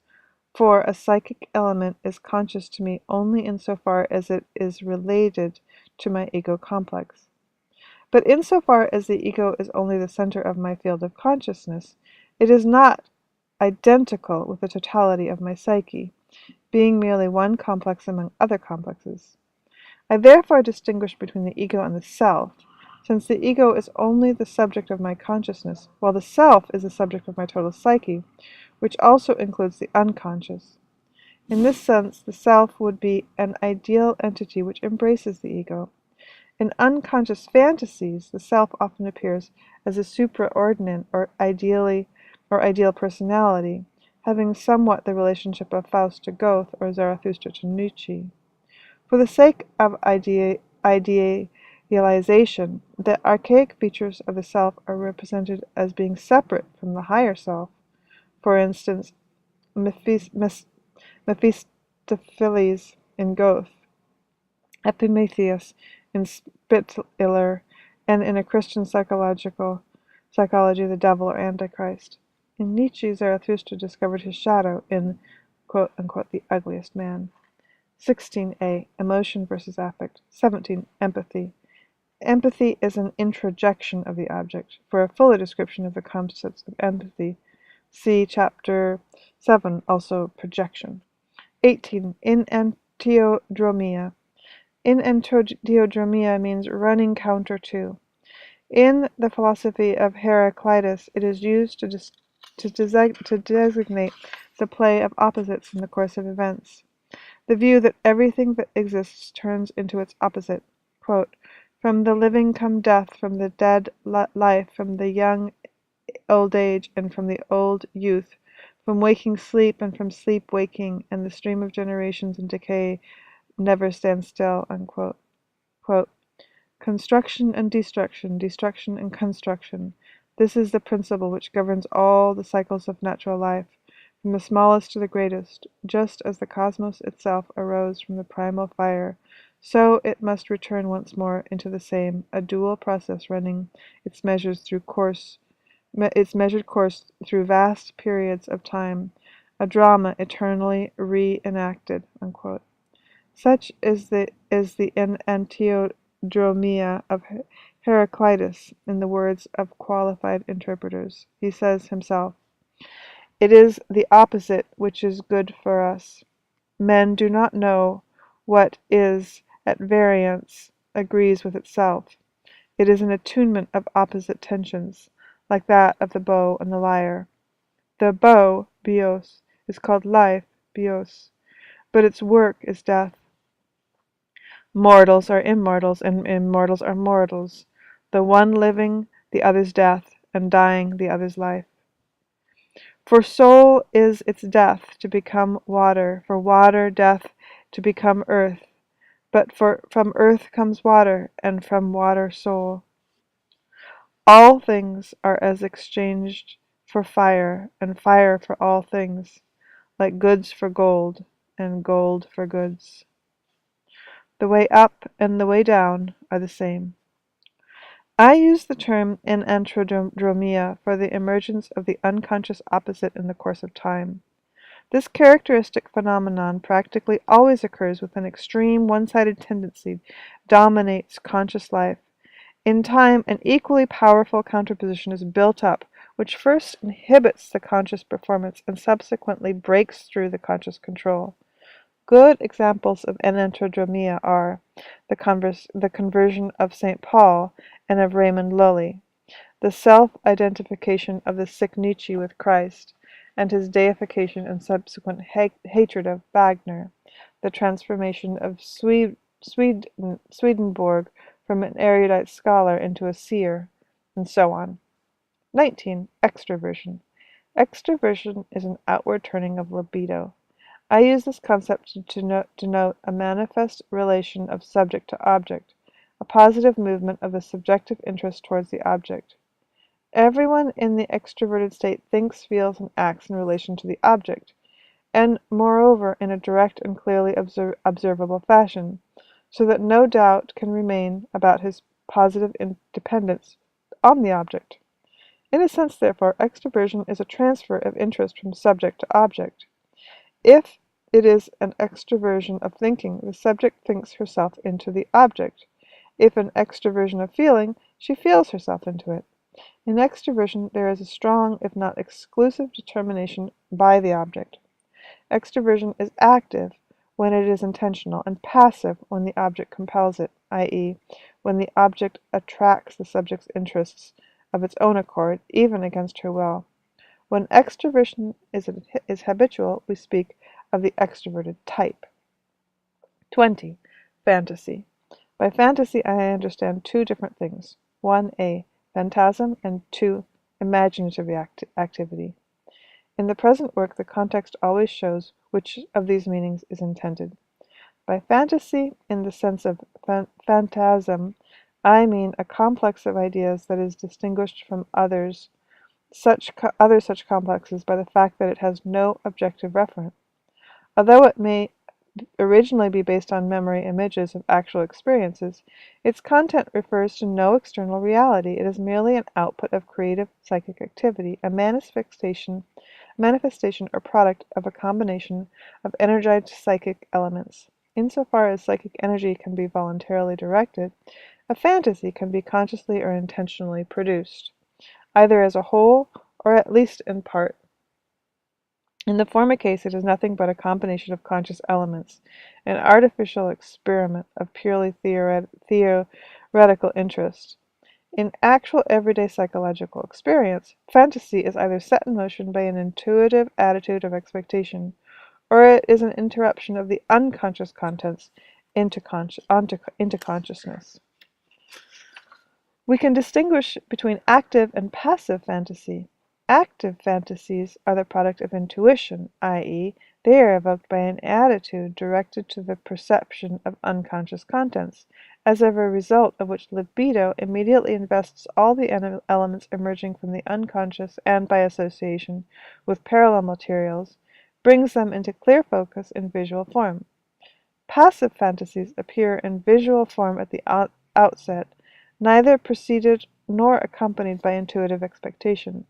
A: for a psychic element is conscious to me only insofar as it is related to my ego complex. But insofar as the ego is only the center of my field of consciousness, it is not identical with the totality of my psyche, being merely one complex among other complexes. I therefore distinguish between the ego and the self, since the ego is only the subject of my consciousness, while the self is the subject of my total psyche, which also includes the unconscious. In this sense, the self would be an ideal entity which embraces the ego. In unconscious fantasies, the self often appears as a supraordinate or ideal personality, having somewhat the relationship of Faust to Goethe or Zarathustra to Nietzsche. For the sake of idealization, the archaic features of the self are represented as being separate from the higher self. For instance, Mephistopheles in Goethe, Epimetheus in Spitteler, and in a Christian psychology, the devil or Antichrist. In Nietzsche, Zarathustra discovered his shadow in quote-unquote the ugliest man. 16a. Emotion versus affect. 17. Empathy. Empathy is an introjection of the object. For a fuller description of the concepts of empathy, see Chapter 7, also projection. 18. Enantiodromia. Enantiodromia means running counter to. In the philosophy of Heraclitus, it is used to designate the play of opposites in the course of events. The view that everything that exists turns into its opposite. Quote, "From the living come death, from the dead life, from the young old age, and from the old youth, from waking sleep, and from sleep waking, and the stream of generations and decay never stands still." Unquote. Quote, "Construction and destruction, destruction and construction. This is the principle which governs all the cycles of natural life. from the smallest to the greatest. Just as the cosmos itself arose from the primal fire, so it must return once more into the same, a dual process running its measured course through vast periods of time, a drama eternally re-enacted." Unquote. Such is the enantiodromia of Heraclitus, in the words of qualified interpreters. He says himself, "It is the opposite which is good for us. Men do not know what is at variance agrees with itself. It is an attunement of opposite tensions, like that of the bow and the lyre. The bow, bios, is called life, bios, but its work is death. Mortals are immortals, and immortals are mortals. The one living, the other's death, and dying, the other's life. For soul is its death to become water, for water death to become earth. But from earth comes water, and from water soul. All things are as exchanged for fire, and fire for all things, like goods for gold, and gold for goods. The way up and the way down are the same." I use the term enantiodromia for the emergence of the unconscious opposite in the course of time. This characteristic phenomenon practically always occurs with an extreme one-sided tendency dominates conscious life. In time, an equally powerful counterposition is built up, which first inhibits the conscious performance and subsequently breaks through the conscious control. Good examples of enantiodromia are the conversion of St. Paul and of Raymond Lully, the self-identification of the sick Nietzsche with Christ, and his deification and subsequent hatred of Wagner, the transformation of Swedenborg from an erudite scholar into a seer, and so on. 19. Extraversion. Extraversion is an outward turning of libido. I use this concept to denote a manifest relation of subject to object, a positive movement of the subjective interest towards the object. Everyone in the extroverted state thinks, feels, and acts in relation to the object, and moreover in a direct and clearly observable fashion, so that no doubt can remain about his positive dependence on the object. In a sense, therefore, extraversion is a transfer of interest from subject to object. If it is an extraversion of thinking, the subject thinks herself into the object. If an extraversion of feeling, she feels herself into it. In extraversion, there is a strong, if not exclusive, determination by the object. Extraversion is active when it is intentional, and passive when the object compels it, i.e., when the object attracts the subject's interests of its own accord, even against her will. When extraversion is habitual, we speak of the extroverted type. 20. Fantasy. By fantasy I understand two different things. 1. Phantasm, and 2. Imaginative activity. In the present work, the context always shows which of these meanings is intended. By fantasy, in the sense of phantasm, I mean a complex of ideas that is distinguished from such complexes by the fact that it has no objective referent. Although it may originally be based on memory images of actual experiences, its content refers to no external reality. It is merely an output of creative psychic activity, a manifestation or product of a combination of energized psychic elements. Insofar as psychic energy can be voluntarily directed, a fantasy can be consciously or intentionally produced, either as a whole or at least in part. In the former case, it is nothing but a combination of conscious elements, an artificial experiment of purely theoretical interest. In actual everyday psychological experience, fantasy is either set in motion by an intuitive attitude of expectation, or it is an interruption of the unconscious contents into consciousness. We can distinguish between active and passive fantasy. Active fantasies are the product of intuition, i.e., they are evoked by an attitude directed to the perception of unconscious contents, as of a result of which libido immediately invests all the elements emerging from the unconscious and, by association with parallel materials, brings them into clear focus in visual form. Passive fantasies appear in visual form at the outset, neither preceded nor accompanied by intuitive expectation,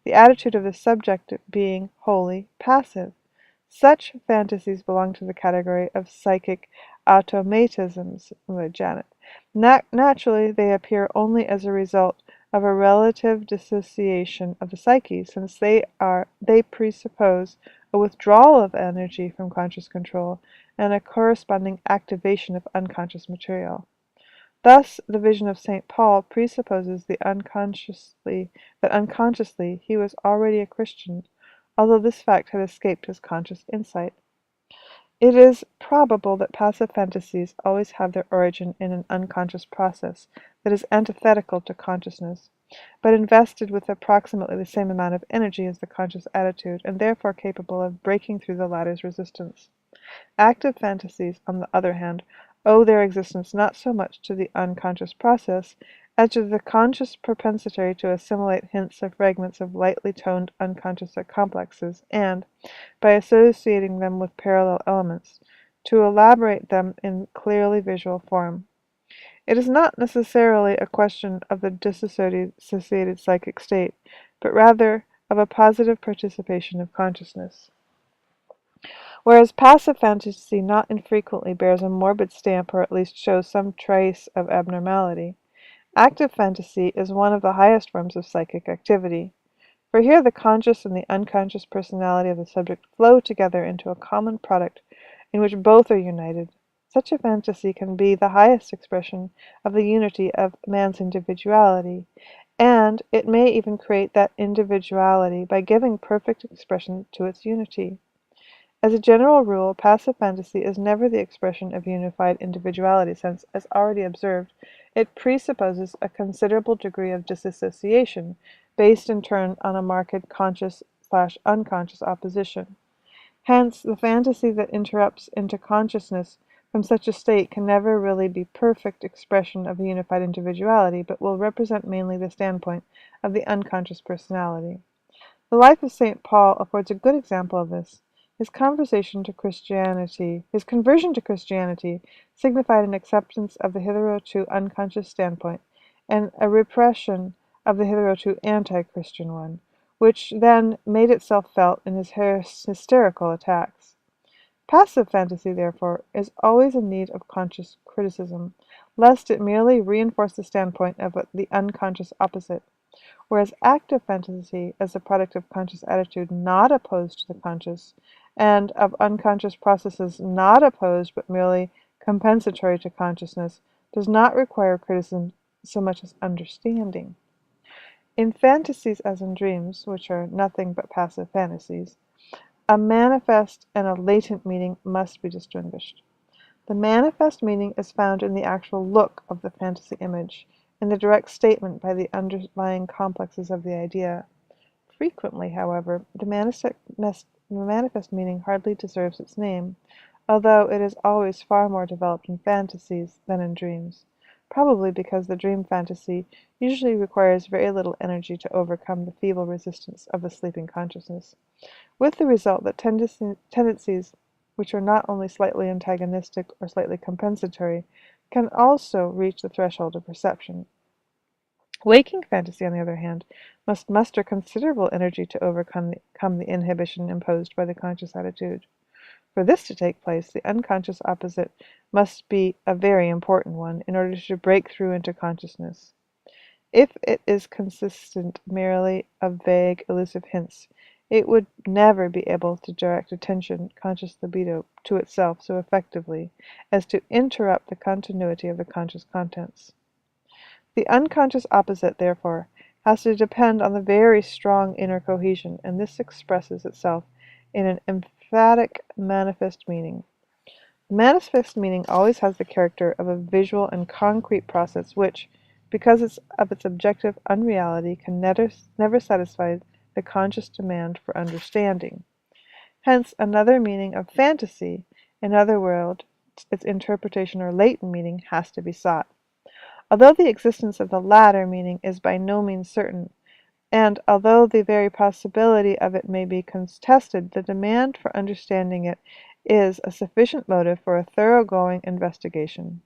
A: the attitude of the subject being wholly passive. Such fantasies belong to the category of psychic automatisms, by Janet. Naturally, they appear only as a result of a relative dissociation of the psyche, since they presuppose a withdrawal of energy from conscious control and a corresponding activation of unconscious material. Thus, the vision of St. Paul presupposes that unconsciously he was already a Christian, although this fact had escaped his conscious insight. It is probable that passive fantasies always have their origin in an unconscious process that is antithetical to consciousness, but invested with approximately the same amount of energy as the conscious attitude, and therefore capable of breaking through the latter's resistance. Active fantasies, on the other hand, owe their existence not so much to the unconscious process as to the conscious propensity to assimilate hints or fragments of lightly toned unconscious complexes, and, by associating them with parallel elements, to elaborate them in clearly visual form. It is not necessarily a question of the dissociated psychic state, but rather of a positive participation of consciousness. Whereas passive fantasy not infrequently bears a morbid stamp or at least shows some trace of abnormality, active fantasy is one of the highest forms of psychic activity. For here the conscious and the unconscious personality of the subject flow together into a common product in which both are united. Such a fantasy can be the highest expression of the unity of man's individuality, and it may even create that individuality by giving perfect expression to its unity. As a general rule, passive fantasy is never the expression of unified individuality, since, as already observed, it presupposes a considerable degree of disassociation, based in turn on a marked conscious/unconscious opposition. Hence, the fantasy that interrupts into consciousness from such a state can never really be perfect expression of a unified individuality, but will represent mainly the standpoint of the unconscious personality. The life of St. Paul affords a good example of this. His conversion to Christianity signified an acceptance of the hitherto unconscious standpoint, and a repression of the hitherto anti-Christian one, which then made itself felt in his hysterical attacks. Passive fantasy, therefore, is always in need of conscious criticism, lest it merely reinforce the standpoint of the unconscious opposite, whereas active fantasy, as a product of conscious attitude not opposed to the conscious, and of unconscious processes not opposed but merely compensatory to consciousness, does not require criticism so much as understanding. In fantasies as in dreams, which are nothing but passive fantasies, a manifest and a latent meaning must be distinguished. The manifest meaning is found in the actual look of the fantasy image, in the direct statement by the underlying complexes of the idea. Frequently, however, the manifest meaning hardly deserves its name, although it is always far more developed in fantasies than in dreams, probably because the dream fantasy usually requires very little energy to overcome the feeble resistance of the sleeping consciousness, with the result that tendencies which are not only slightly antagonistic or slightly compensatory can also reach the threshold of perception. Waking fantasy, on the other hand, must muster considerable energy to overcome the inhibition imposed by the conscious attitude. For this to take place, the unconscious opposite must be a very important one in order to break through into consciousness. If it is consistent merely of vague, elusive hints, it would never be able to direct attention, conscious libido, to itself so effectively as to interrupt the continuity of the conscious contents. The unconscious opposite, therefore, has to depend on the very strong inner cohesion, and this expresses itself in an emphatic manifest meaning. The manifest meaning always has the character of a visual and concrete process which, because of its objective unreality, can never satisfy the conscious demand for understanding. Hence, another meaning of fantasy, in other words, its interpretation or latent meaning has to be sought. Although the existence of the latter meaning is by no means certain, and although the very possibility of it may be contested, the demand for understanding it is a sufficient motive for a thoroughgoing investigation.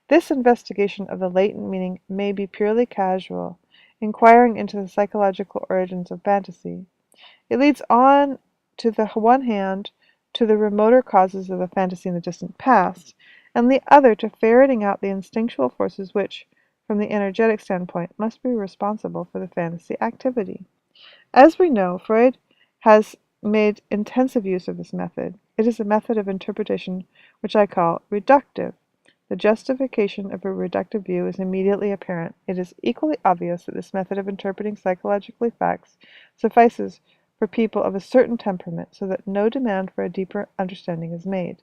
A: This investigation of the latent meaning may be purely casual, inquiring into the psychological origins of fantasy. It leads on to the one hand to the remoter causes of the fantasy in the distant past, and the other to ferreting out the instinctual forces which, from the energetic standpoint, must be responsible for the fantasy activity. As we know, Freud has made intensive use of this method. It is a method of interpretation which I call reductive. The justification of a reductive view is immediately apparent. It is equally obvious that this method of interpreting psychologically facts suffices for people of a certain temperament, so that no demand for a deeper understanding is made.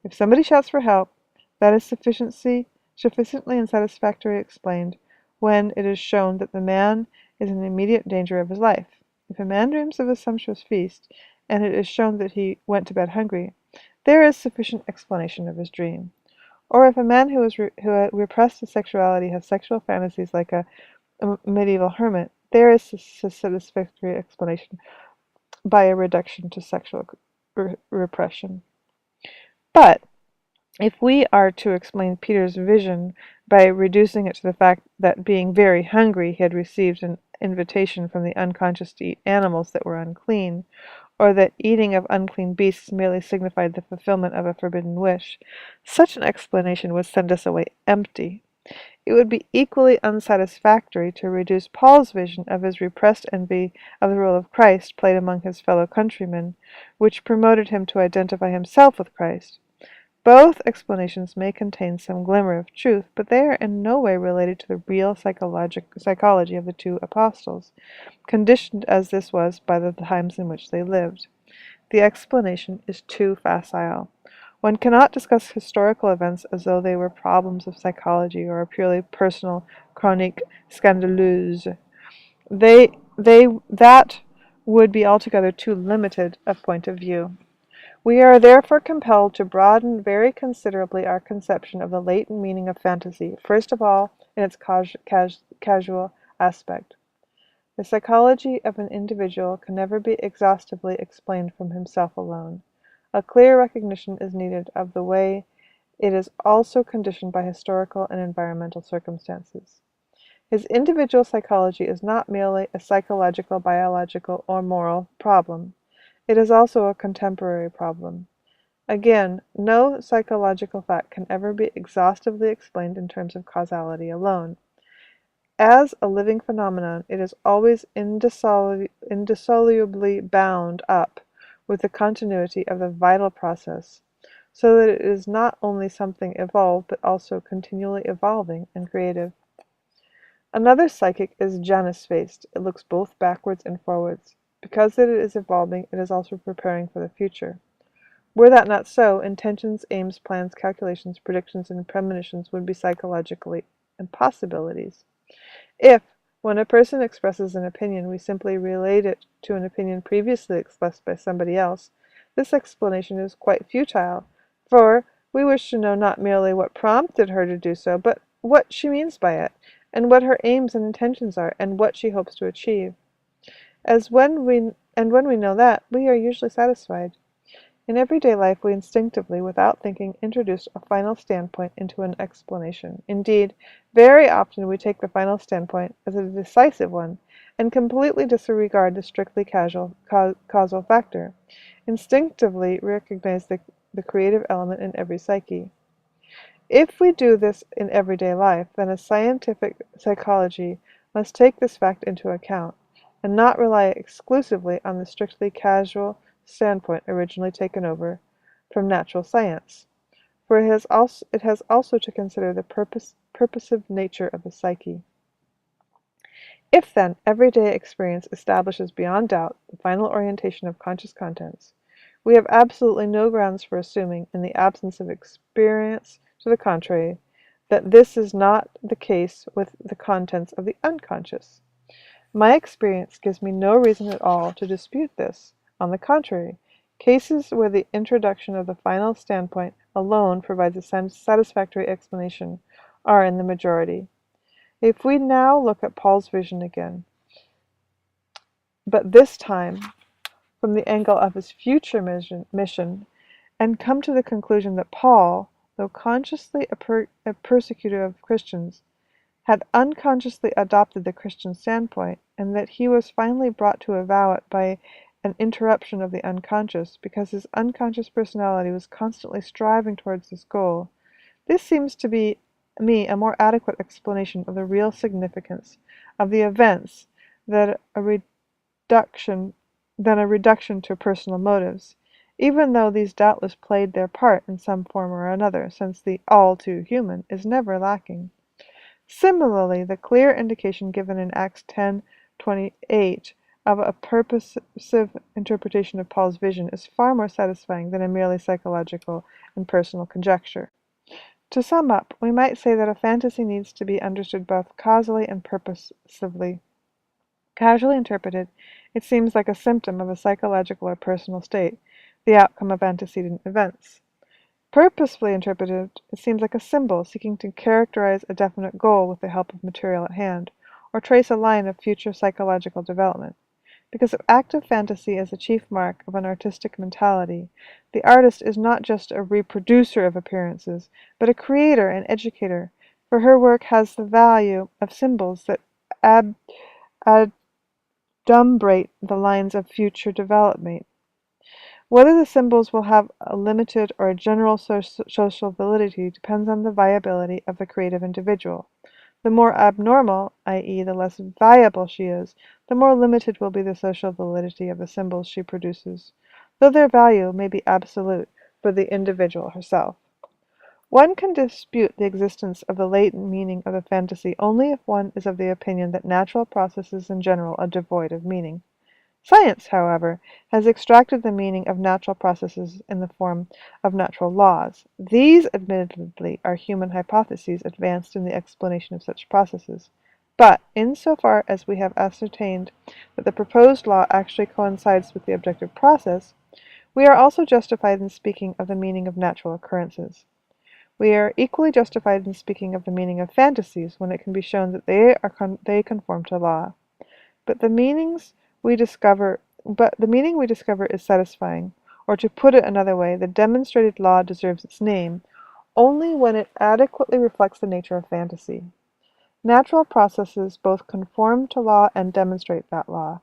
A: If somebody shouts for help, that is sufficiently and satisfactorily explained when it is shown that the man is in immediate danger of his life. If a man dreams of a sumptuous feast, and it is shown that he went to bed hungry, there is sufficient explanation of his dream. Or if a man who had repressed his sexuality has sexual fantasies like a medieval hermit, there is a satisfactory explanation by a reduction to sexual repression. But if we are to explain Peter's vision by reducing it to the fact that being very hungry he had received an invitation from the unconscious to eat animals that were unclean, or that eating of unclean beasts merely signified the fulfillment of a forbidden wish, such an explanation would send us away empty. It would be equally unsatisfactory to reduce Paul's vision of his repressed envy of the role of Christ played among his fellow countrymen, which promoted him to identify himself with Christ. Both explanations may contain some glimmer of truth, but they are in no way related to the real psychology of the two apostles, conditioned as this was by the times in which they lived. The explanation is too facile. One cannot discuss historical events as though they were problems of psychology or a purely personal chronique scandaleuse. That would be altogether too limited a point of view. We are therefore compelled to broaden very considerably our conception of the latent meaning of fantasy, first of all in its casual aspect. The psychology of an individual can never be exhaustively explained from himself alone. A clear recognition is needed of the way it is also conditioned by historical and environmental circumstances. His individual psychology is not merely a psychological, biological, or moral problem. It is also a contemporary problem. Again, no psychological fact can ever be exhaustively explained in terms of causality alone. As a living phenomenon, it is always indissolubly bound up with the continuity of the vital process, so that it is not only something evolved, but also continually evolving and creative. Another psychic is Janus-faced. It looks both backwards and forwards. Because it is evolving, it is also preparing for the future. Were that not so, intentions, aims, plans, calculations, predictions, and premonitions would be psychologically impossibilities. If, when a person expresses an opinion, we simply relate it to an opinion previously expressed by somebody else, this explanation is quite futile, for we wish to know not merely what prompted her to do so, but what she means by it, and what her aims and intentions are, and what she hopes to achieve. When we know that, we are usually satisfied. In everyday life we instinctively, without thinking, introduce a final standpoint into an explanation. Indeed, very often we take the final standpoint as a decisive one, and completely disregard the strictly causal factor. Instinctively recognize the creative element in every psyche. If we do this in everyday life, then a scientific psychology must take this fact into account, and not rely exclusively on the strictly causal standpoint originally taken over from natural science, for it has also to consider the purposive nature of the psyche. If, then, everyday experience establishes beyond doubt the final orientation of conscious contents, we have absolutely no grounds for assuming, in the absence of experience to the contrary, that this is not the case with the contents of the unconscious. My experience gives me no reason at all to dispute this. On the contrary, Cases where the introduction of the final standpoint alone provides a satisfactory explanation are in the majority. If we now look at Paul's vision again, but this time from the angle of his future mission, and come to the conclusion that Paul, though consciously a persecutor of Christians, had unconsciously adopted the Christian standpoint, and that he was finally brought to avow it by an interruption of the unconscious, because his unconscious personality was constantly striving towards this goal. This seems to me a more adequate explanation of the real significance of the events than a reduction to personal motives, even though these doubtless played their part in some form or another, since the all too human is never lacking. Similarly, the clear indication given in Acts 10:28 of a purposive interpretation of Paul's vision is far more satisfying than a merely psychological and personal conjecture. To sum up, we might say that a fantasy needs to be understood both causally and purposively. Casually interpreted, it seems like a symptom of a psychological or personal state, the outcome of antecedent events. Purposefully interpreted, it seems like a symbol seeking to characterize a definite goal with the help of material at hand, or trace a line of future psychological development. Because if active fantasy is the chief mark of an artistic mentality, the artist is not just a reproducer of appearances, but a creator and educator, for her work has the value of symbols that adumbrate the lines of future development. Whether the symbols will have a limited or a general social validity depends on the viability of the creative individual. The more abnormal, i.e., the less viable she is, the more limited will be the social validity of the symbols she produces, though their value may be absolute for the individual herself. One can dispute the existence of the latent meaning of a fantasy only if one is of the opinion that natural processes in general are devoid of meaning. Science, however, has extracted the meaning of natural processes in the form of natural laws. These, admittedly, are human hypotheses advanced in the explanation of such processes. But, insofar as we have ascertained that the proposed law actually coincides with the objective process, we are also justified in speaking of the meaning of natural occurrences. We are equally justified in speaking of the meaning of fantasies when it can be shown that they conform to law. But the meaning we discover is satisfying, or to put it another way, the demonstrated law deserves its name only when it adequately reflects the nature of fantasy. Natural processes both conform to law and demonstrate that law.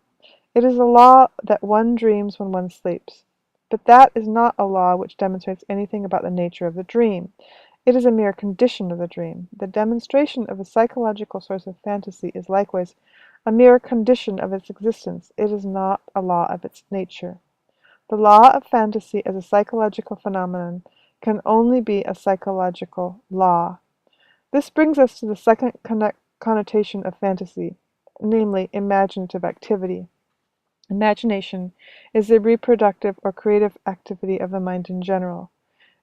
A: It is a law that one dreams when one sleeps. But that is not a law which demonstrates anything about the nature of the dream. It is a mere condition of the dream. The demonstration of a psychological source of fantasy is likewise a mere condition of its existence. It is not a law of its nature. The law of fantasy as a psychological phenomenon can only be a psychological law. This brings us to the second connotation of fantasy, namely imaginative activity. Imagination is the reproductive or creative activity of the mind in general.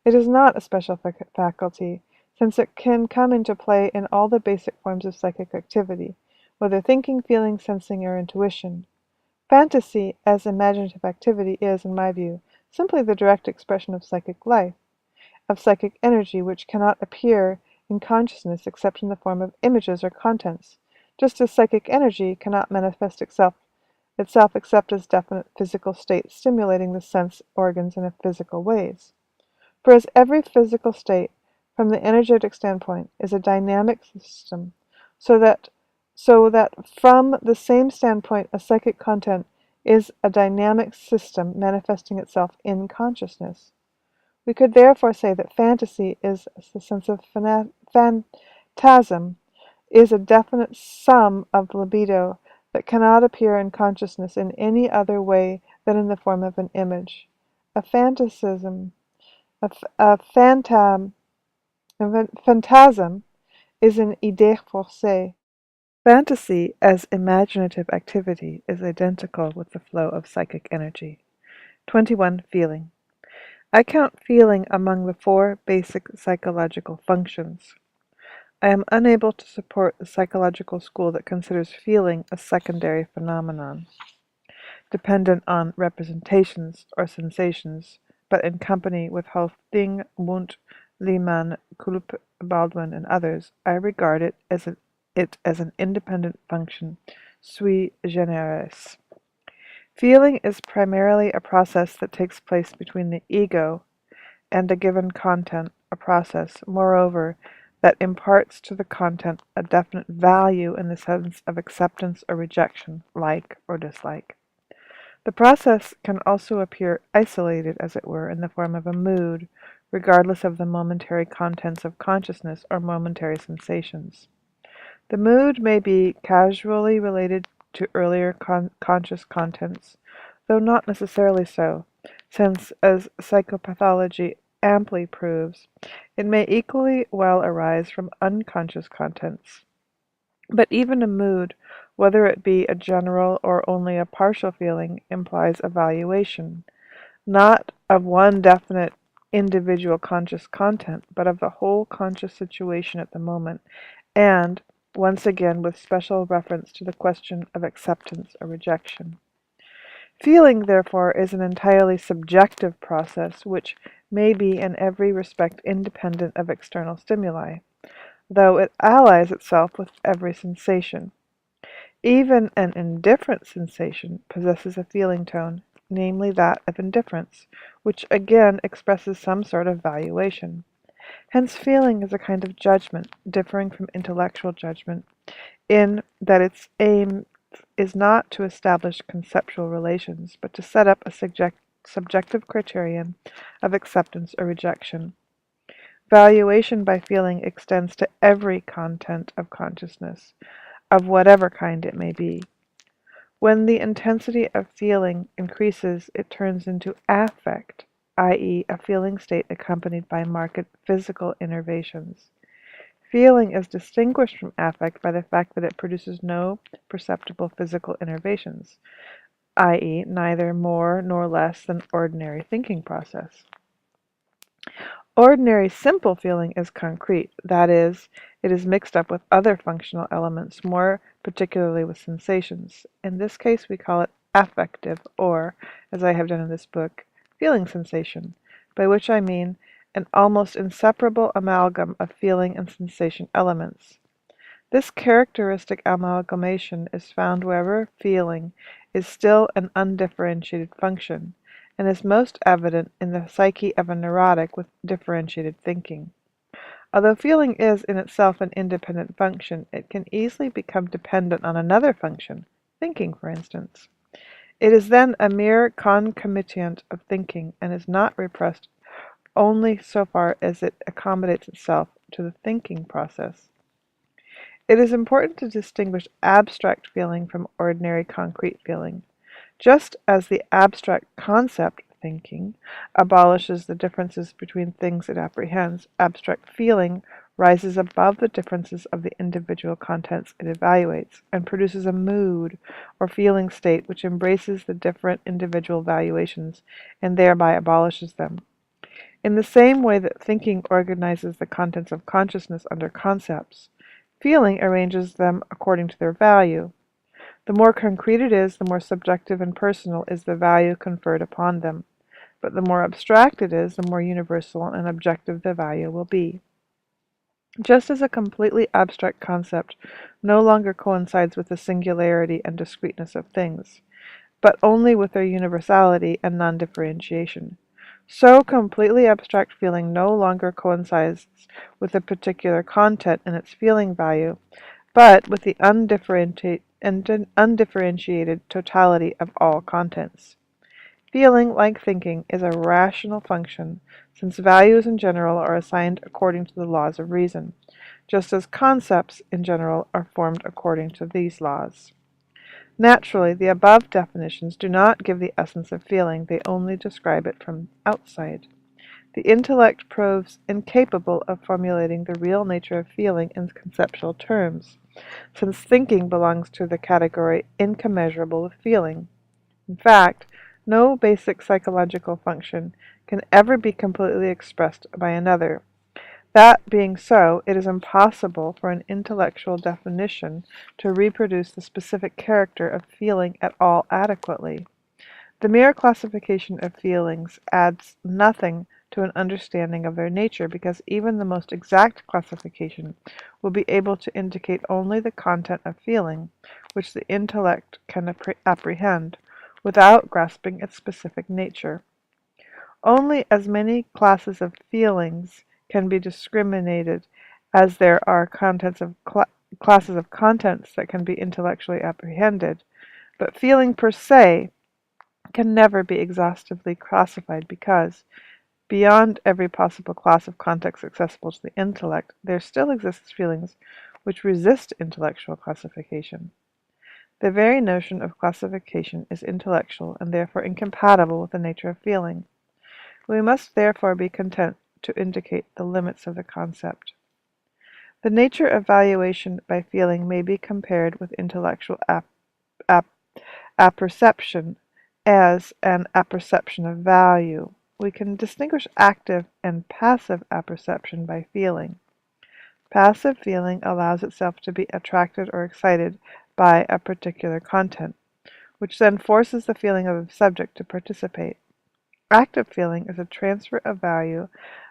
A: It is not a special faculty, since it can come into play in all the basic forms of psychic activity, whether thinking, feeling, sensing, or intuition. Fantasy, as imaginative activity, is, in my view, simply the direct expression of psychic life, of psychic energy, which cannot appear in consciousness except in the form of images or contents, just as psychic energy cannot manifest itself except as definite physical state stimulating the sense organs in physical ways. For as every physical state, from the energetic standpoint, is a dynamic system, so that from the same standpoint a psychic content is a dynamic system manifesting itself in consciousness. We could therefore say that fantasy is the sense of phantasm, is a definite sum of libido that cannot appear in consciousness in any other way than in the form of an image. A phantasm is an idée forcée. Fantasy as imaginative activity is identical with the flow of psychic energy. 21. Feeling. I count feeling among the four basic psychological functions. I am unable to support the psychological school that considers feeling a secondary phenomenon. dependent on representations or sensations, but in company with Hofding, Wundt, Lehmann, Kulp, Baldwin, and others, I regard it as an independent function, sui generis. Feeling is primarily a process that takes place between the ego and a given content, a process, moreover, that imparts to the content a definite value in the sense of acceptance or rejection, like or dislike. The process can also appear isolated, as it were, in the form of a mood, regardless of the momentary contents of consciousness or momentary sensations. The mood may be causally related to earlier conscious contents, though not necessarily so, since, as psychopathology amply proves, it may equally well arise from unconscious contents. But even a mood, whether it be a general or only a partial feeling, implies evaluation, not of one definite individual conscious content, but of the whole conscious situation at the moment, and, once again, with special reference to the question of acceptance or rejection. Feeling, therefore, is an entirely subjective process which may be in every respect independent of external stimuli, though it allies itself with every sensation. Even an indifferent sensation possesses a feeling tone, namely that of indifference, which again expresses some sort of valuation. Hence feeling is a kind of judgment, differing from intellectual judgment, in that its aim is not to establish conceptual relations, but to set up a subjective criterion of acceptance or rejection. Valuation by feeling extends to every content of consciousness, of whatever kind it may be. When the intensity of feeling increases, it turns into affect, i.e., a feeling state accompanied by marked physical innervations. Feeling is distinguished from affect by the fact that it produces no perceptible physical innervations, i.e., neither more nor less than ordinary thinking process. Ordinary simple feeling is concrete, that is, it is mixed up with other functional elements, more particularly with sensations. In this case we call it affective, or, as I have done in this book, feeling sensation, by which I mean an almost inseparable amalgam of feeling and sensation elements. This characteristic amalgamation is found wherever feeling is still an undifferentiated function, and is most evident in the psyche of a neurotic with differentiated thinking. Although feeling is in itself an independent function, it can easily become dependent on another function, thinking, for instance. It is then a mere concomitant of thinking, and is not repressed only so far as it accommodates itself to the thinking process. It is important to distinguish abstract feeling from ordinary concrete feeling. Just as the abstract concept thinking abolishes the differences between things it apprehends, abstract feeling rises above the differences of the individual contents it evaluates, and produces a mood or feeling state which embraces the different individual valuations and thereby abolishes them. In the same way that thinking organizes the contents of consciousness under concepts, feeling arranges them according to their value. The more concrete it is, the more subjective and personal is the value conferred upon them, but the more abstract it is, the more universal and objective the value will be. Just as a completely abstract concept no longer coincides with the singularity and discreteness of things, but only with their universality and non-differentiation, so completely abstract feeling no longer coincides with a particular content and its feeling value, but with the undifferentiated totality of all contents. Feeling, like thinking, is a rational function, since values in general are assigned according to the laws of reason, just as concepts in general are formed according to these laws. Naturally, the above definitions do not give the essence of feeling, they only describe it from outside. The intellect proves incapable of formulating the real nature of feeling in conceptual terms, since thinking belongs to the category incommensurable with feeling. In fact, no basic psychological function can ever be completely expressed by another. That being so, it is impossible for an intellectual definition to reproduce the specific character of feeling at all adequately. The mere classification of feelings adds nothing to an understanding of their nature, because even the most exact classification will be able to indicate only the content of feeling, which the intellect can apprehend, without grasping its specific nature. Only as many classes of feelings can be discriminated as there are classes of contents that can be intellectually apprehended, but feeling per se can never be exhaustively classified, because, beyond every possible class of context accessible to the intellect, there still exists feelings which resist intellectual classification. The very notion of classification is intellectual, and therefore incompatible with the nature of feeling. We must therefore be content to indicate the limits of the concept. The nature of valuation by feeling may be compared with intellectual apperception as an apperception of value. We can distinguish active and passive apperception by feeling. Passive feeling allows itself to be attracted or excited by a particular content, which then forces the feeling of the subject to participate. Active feeling is a transfer of value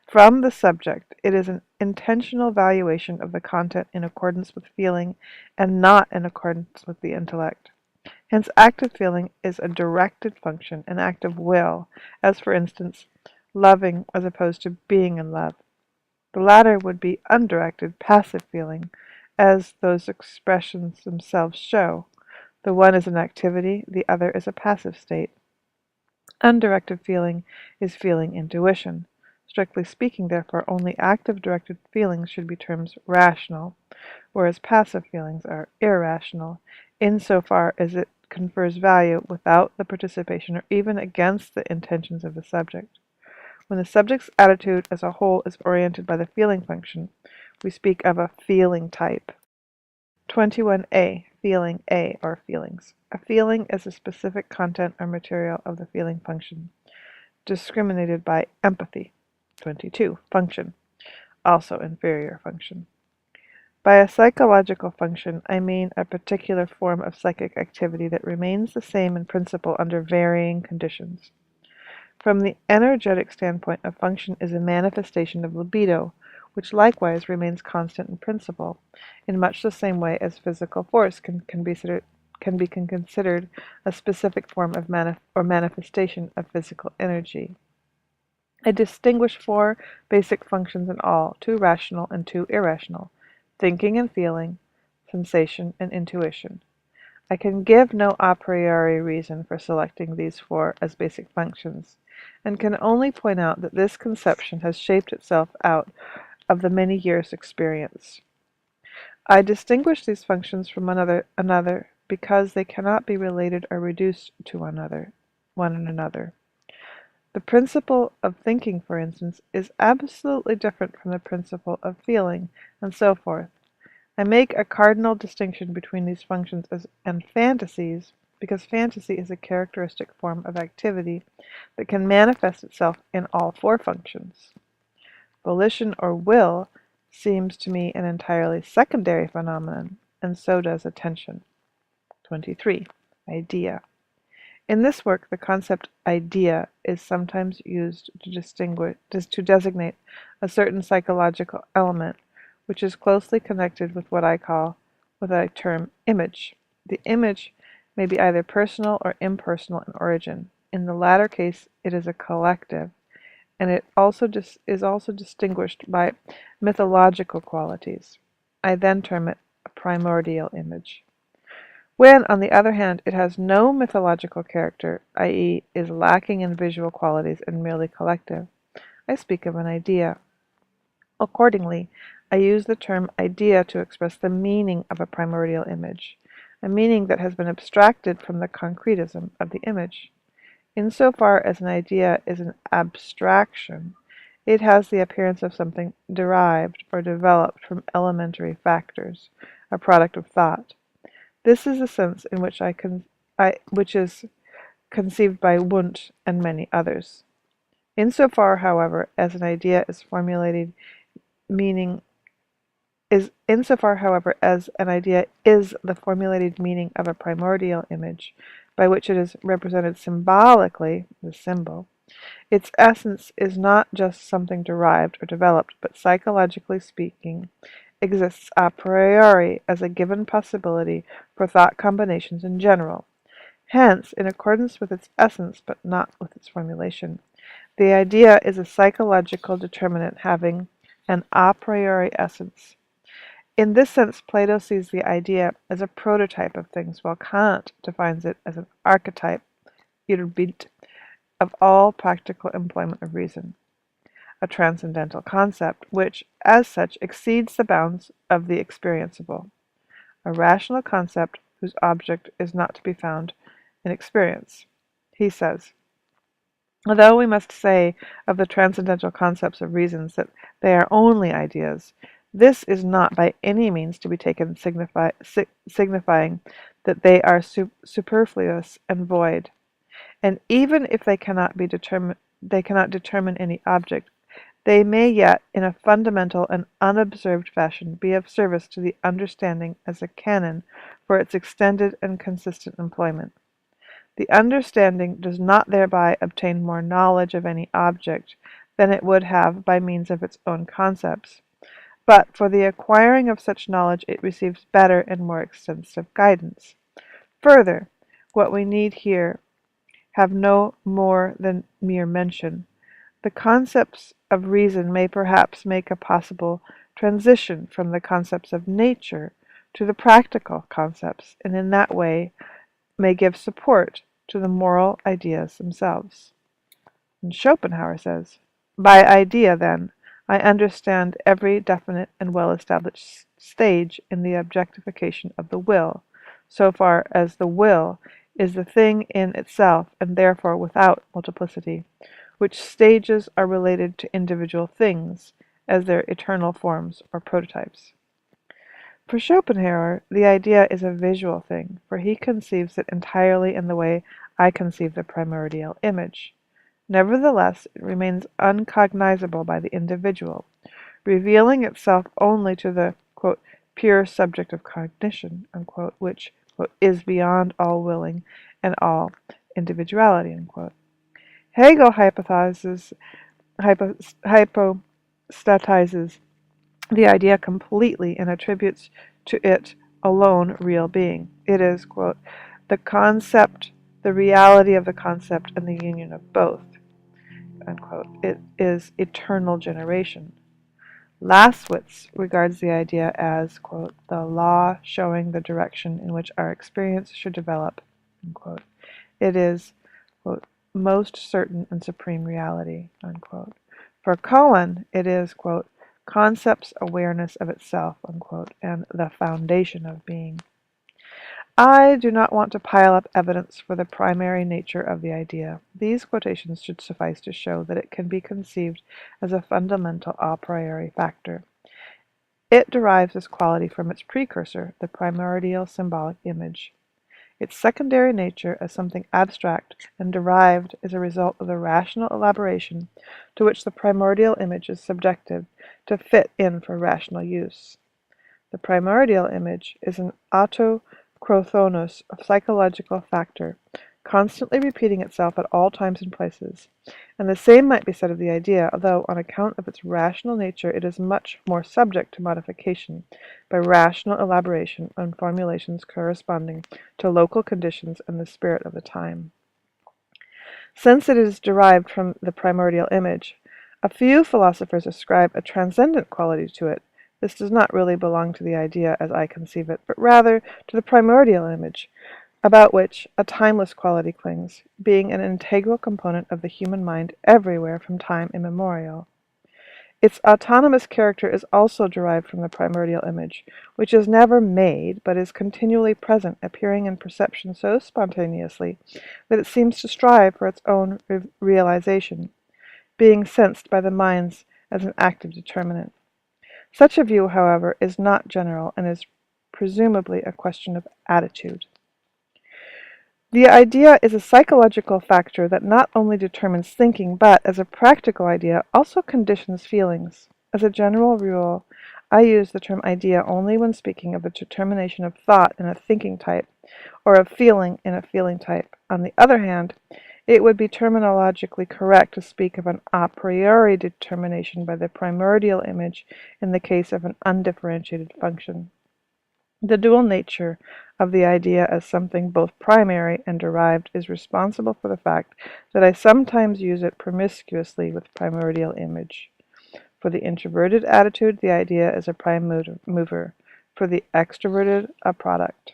A: from the subject. It is an intentional valuation of the content in accordance with feeling and not in accordance with the intellect. Hence, active feeling is a directed function, an act of will, as for instance, loving as opposed to being in love. The latter would be undirected, passive feeling, as those expressions themselves show. The one is an activity, the other is a passive state. Undirected feeling is feeling intuition. Strictly speaking, therefore, only active directed feelings should be termed rational, whereas passive feelings are irrational, insofar as it confers value without the participation or even against the intentions of the subject. When the subject's attitude as a whole is oriented by the feeling function, we speak of a feeling type. 21a. Feeling A, or feelings. A feeling is a specific content or material of the feeling function, discriminated by empathy. 22. Function, also inferior function. By a psychological function, I mean a particular form of psychic activity that remains the same in principle under varying conditions. From the energetic standpoint, a function is a manifestation of libido, which likewise remains constant in principle, in much the same way as physical force can be considered a specific form of manifestation of physical energy. I distinguish four basic functions in all, two rational and two irrational: thinking and feeling, sensation and intuition. I can give no a priori reason for selecting these four as basic functions, and can only point out that this conception has shaped itself out of the many years' experience. I distinguish these functions from one another because they cannot be related or reduced to one another. The principle of thinking, for instance, is absolutely different from the principle of feeling, and so forth. I make a cardinal distinction between these functions and fantasies, because fantasy is a characteristic form of activity that can manifest itself in all four functions. Volition or will seems to me an entirely secondary phenomenon, and so does attention. 23. Idea. In this work, the concept idea is sometimes used to designate a certain psychological element, which is closely connected with what I term image. The image may be either personal or impersonal in origin. In the latter case, it is a collective, and it is also distinguished by mythological qualities. I then term it a primordial image. When, on the other hand, it has no mythological character, i.e., is lacking in visual qualities and merely collective, I speak of an idea. Accordingly, I use the term idea to express the meaning of a primordial image, a meaning that has been abstracted from the concretism of the image. Insofar as an idea is an abstraction, it has the appearance of something derived or developed from elementary factors, a product of thought. This is the sense in which which is conceived by Wundt and many others. Insofar, however, as an idea is insofar, however, as an idea is the formulated meaning of a primordial image, by which it is represented symbolically, the symbol, its essence is not just something derived or developed, but psychologically speaking, exists a priori as a given possibility for thought combinations in general. Hence, in accordance with its essence, but not with its formulation, the idea is a psychological determinant having an a priori essence. In this sense, Plato sees the idea as a prototype of things, while Kant defines it as an archetype, Irrbild, of all practical employment of reason, a transcendental concept, which, as such, exceeds the bounds of the experienceable, a rational concept whose object is not to be found in experience. He says, although we must say of the transcendental concepts of reasons that they are only ideas, this is not by any means to be taken signifying that they are superfluous and void. And even if they cannot determine any object, they may yet, in a fundamental and unobserved fashion, be of service to the understanding as a canon for its extended and consistent employment. The understanding does not thereby obtain more knowledge of any object than it would have by means of its own concepts, but for the acquiring of such knowledge it receives better and more extensive guidance. Further, what we need here have no more than mere mention. The concepts of reason may perhaps make a possible transition from the concepts of nature to the practical concepts, and in that way may give support to the moral ideas themselves. And Schopenhauer says, by idea, then, I understand every definite and well-established stage in the objectification of the will, so far as the will is the thing in itself and therefore without multiplicity, which stages are related to individual things as their eternal forms or prototypes. For Schopenhauer, the idea is a visual thing, for he conceives it entirely in the way I conceive the primordial image. Nevertheless, it remains uncognizable by the individual, revealing itself only to the quote, pure subject of cognition, unquote, which quote, is beyond all willing and all individuality. Unquote. Hegel hypostatizes the idea completely and attributes to it alone real being. It is, quote, the concept, the reality of the concept, and the union of both, unquote. It is eternal generation. Laswitz regards the idea as, quote, the law showing the direction in which our experience should develop, unquote. It is, quote, most certain and supreme reality, unquote. For Cohen, it is, quote, concept's awareness of itself, unquote, and the foundation of being. I do not want to pile up evidence for the primary nature of the idea. These quotations should suffice to show that it can be conceived as a fundamental a priori factor. It derives this quality from its precursor, the primordial symbolic image. Its secondary nature as something abstract and derived is a result of the rational elaboration to which the primordial image is subjected to fit in for rational use. The primordial image is an autochronos psychological factor, constantly repeating itself at all times and places, and the same might be said of the idea, although on account of its rational nature it is much more subject to modification by rational elaboration and formulations corresponding to local conditions and the spirit of the time. Since it is derived from the primordial image, a few philosophers ascribe a transcendent quality to it. This does not really belong to the idea as I conceive it, but rather to the primordial image, about which a timeless quality clings, being an integral component of the human mind everywhere from time immemorial. Its autonomous character is also derived from the primordial image, which is never made, but is continually present, appearing in perception so spontaneously that it seems to strive for its own realization, being sensed by the minds as an active determinant. Such a view, however, is not general and is presumably a question of attitude. The idea is a psychological factor that not only determines thinking, but, as a practical idea, also conditions feelings. As a general rule, I use the term idea only when speaking of the determination of thought in a thinking type, or of feeling in a feeling type. On the other hand, it would be terminologically correct to speak of an a priori determination by the primordial image in the case of an undifferentiated function. The dual nature of the idea as something both primary and derived is responsible for the fact that I sometimes use it promiscuously with primordial image. For the introverted attitude, the idea is a prime mover. For the extroverted, a product.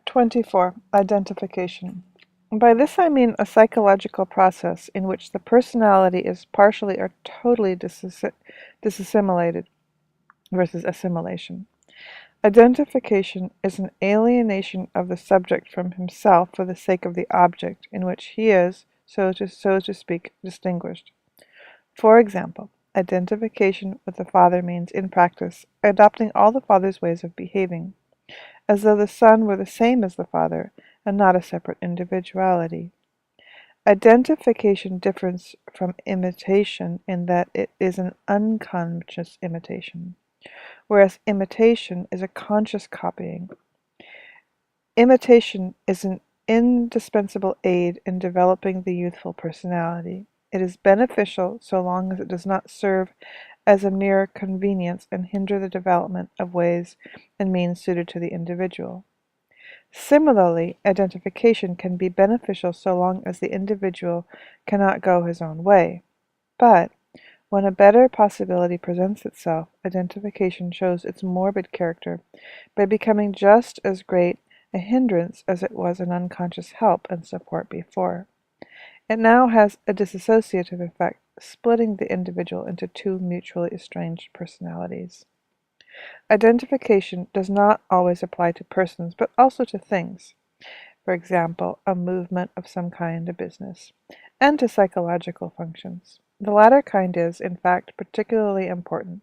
A: '24. Identification. By this I mean a psychological process in which the personality is partially or totally disassimilated versus assimilation. Identification is an alienation of the subject from himself for the sake of the object in which he is, so to speak, distinguished. For example, identification with the father means, in practice, adopting all the father's ways of behaving, as though the son were the same as the father, and not a separate individuality. Identification differs from imitation in that it is an unconscious imitation, whereas imitation is a conscious copying. Imitation is an indispensable aid in developing the youthful personality. It is beneficial so long as it does not serve as a mere convenience and hinder the development of ways and means suited to the individual. Similarly, identification can be beneficial so long as the individual cannot go his own way. But when a better possibility presents itself, identification shows its morbid character by becoming just as great a hindrance as it was an unconscious help and support before. It now has a dissociative effect, splitting the individual into two mutually estranged personalities. Identification does not always apply to persons, but also to things. For example, a movement of some kind, a business, and to psychological functions. The latter kind is, in fact, particularly important.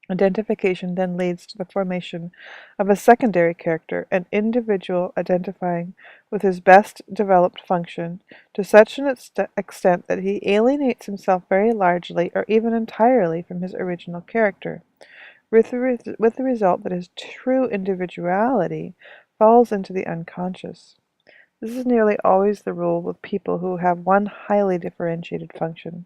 A: Identification then leads to the formation of a secondary character, an individual identifying with his best developed function to such an extent that he alienates himself very largely or even entirely from his original character, with the result that his true individuality falls into the unconscious. This is nearly always the rule with people who have one highly differentiated function.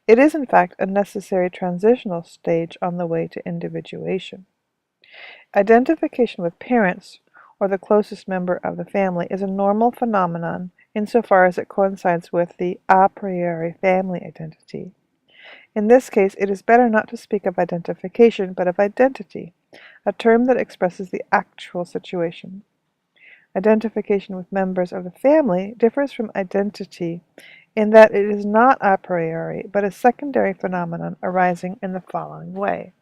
A: It is, in fact, a necessary transitional stage on the way to individuation. Identification with parents, or the closest member of the family, is a normal phenomenon insofar as it coincides with the a priori family identity. In this case, it is better not to speak of identification, but of identity, a term that expresses the actual situation. Identification with members of the family differs from identity in that it is not a priori, but a secondary phenomenon arising in the following way.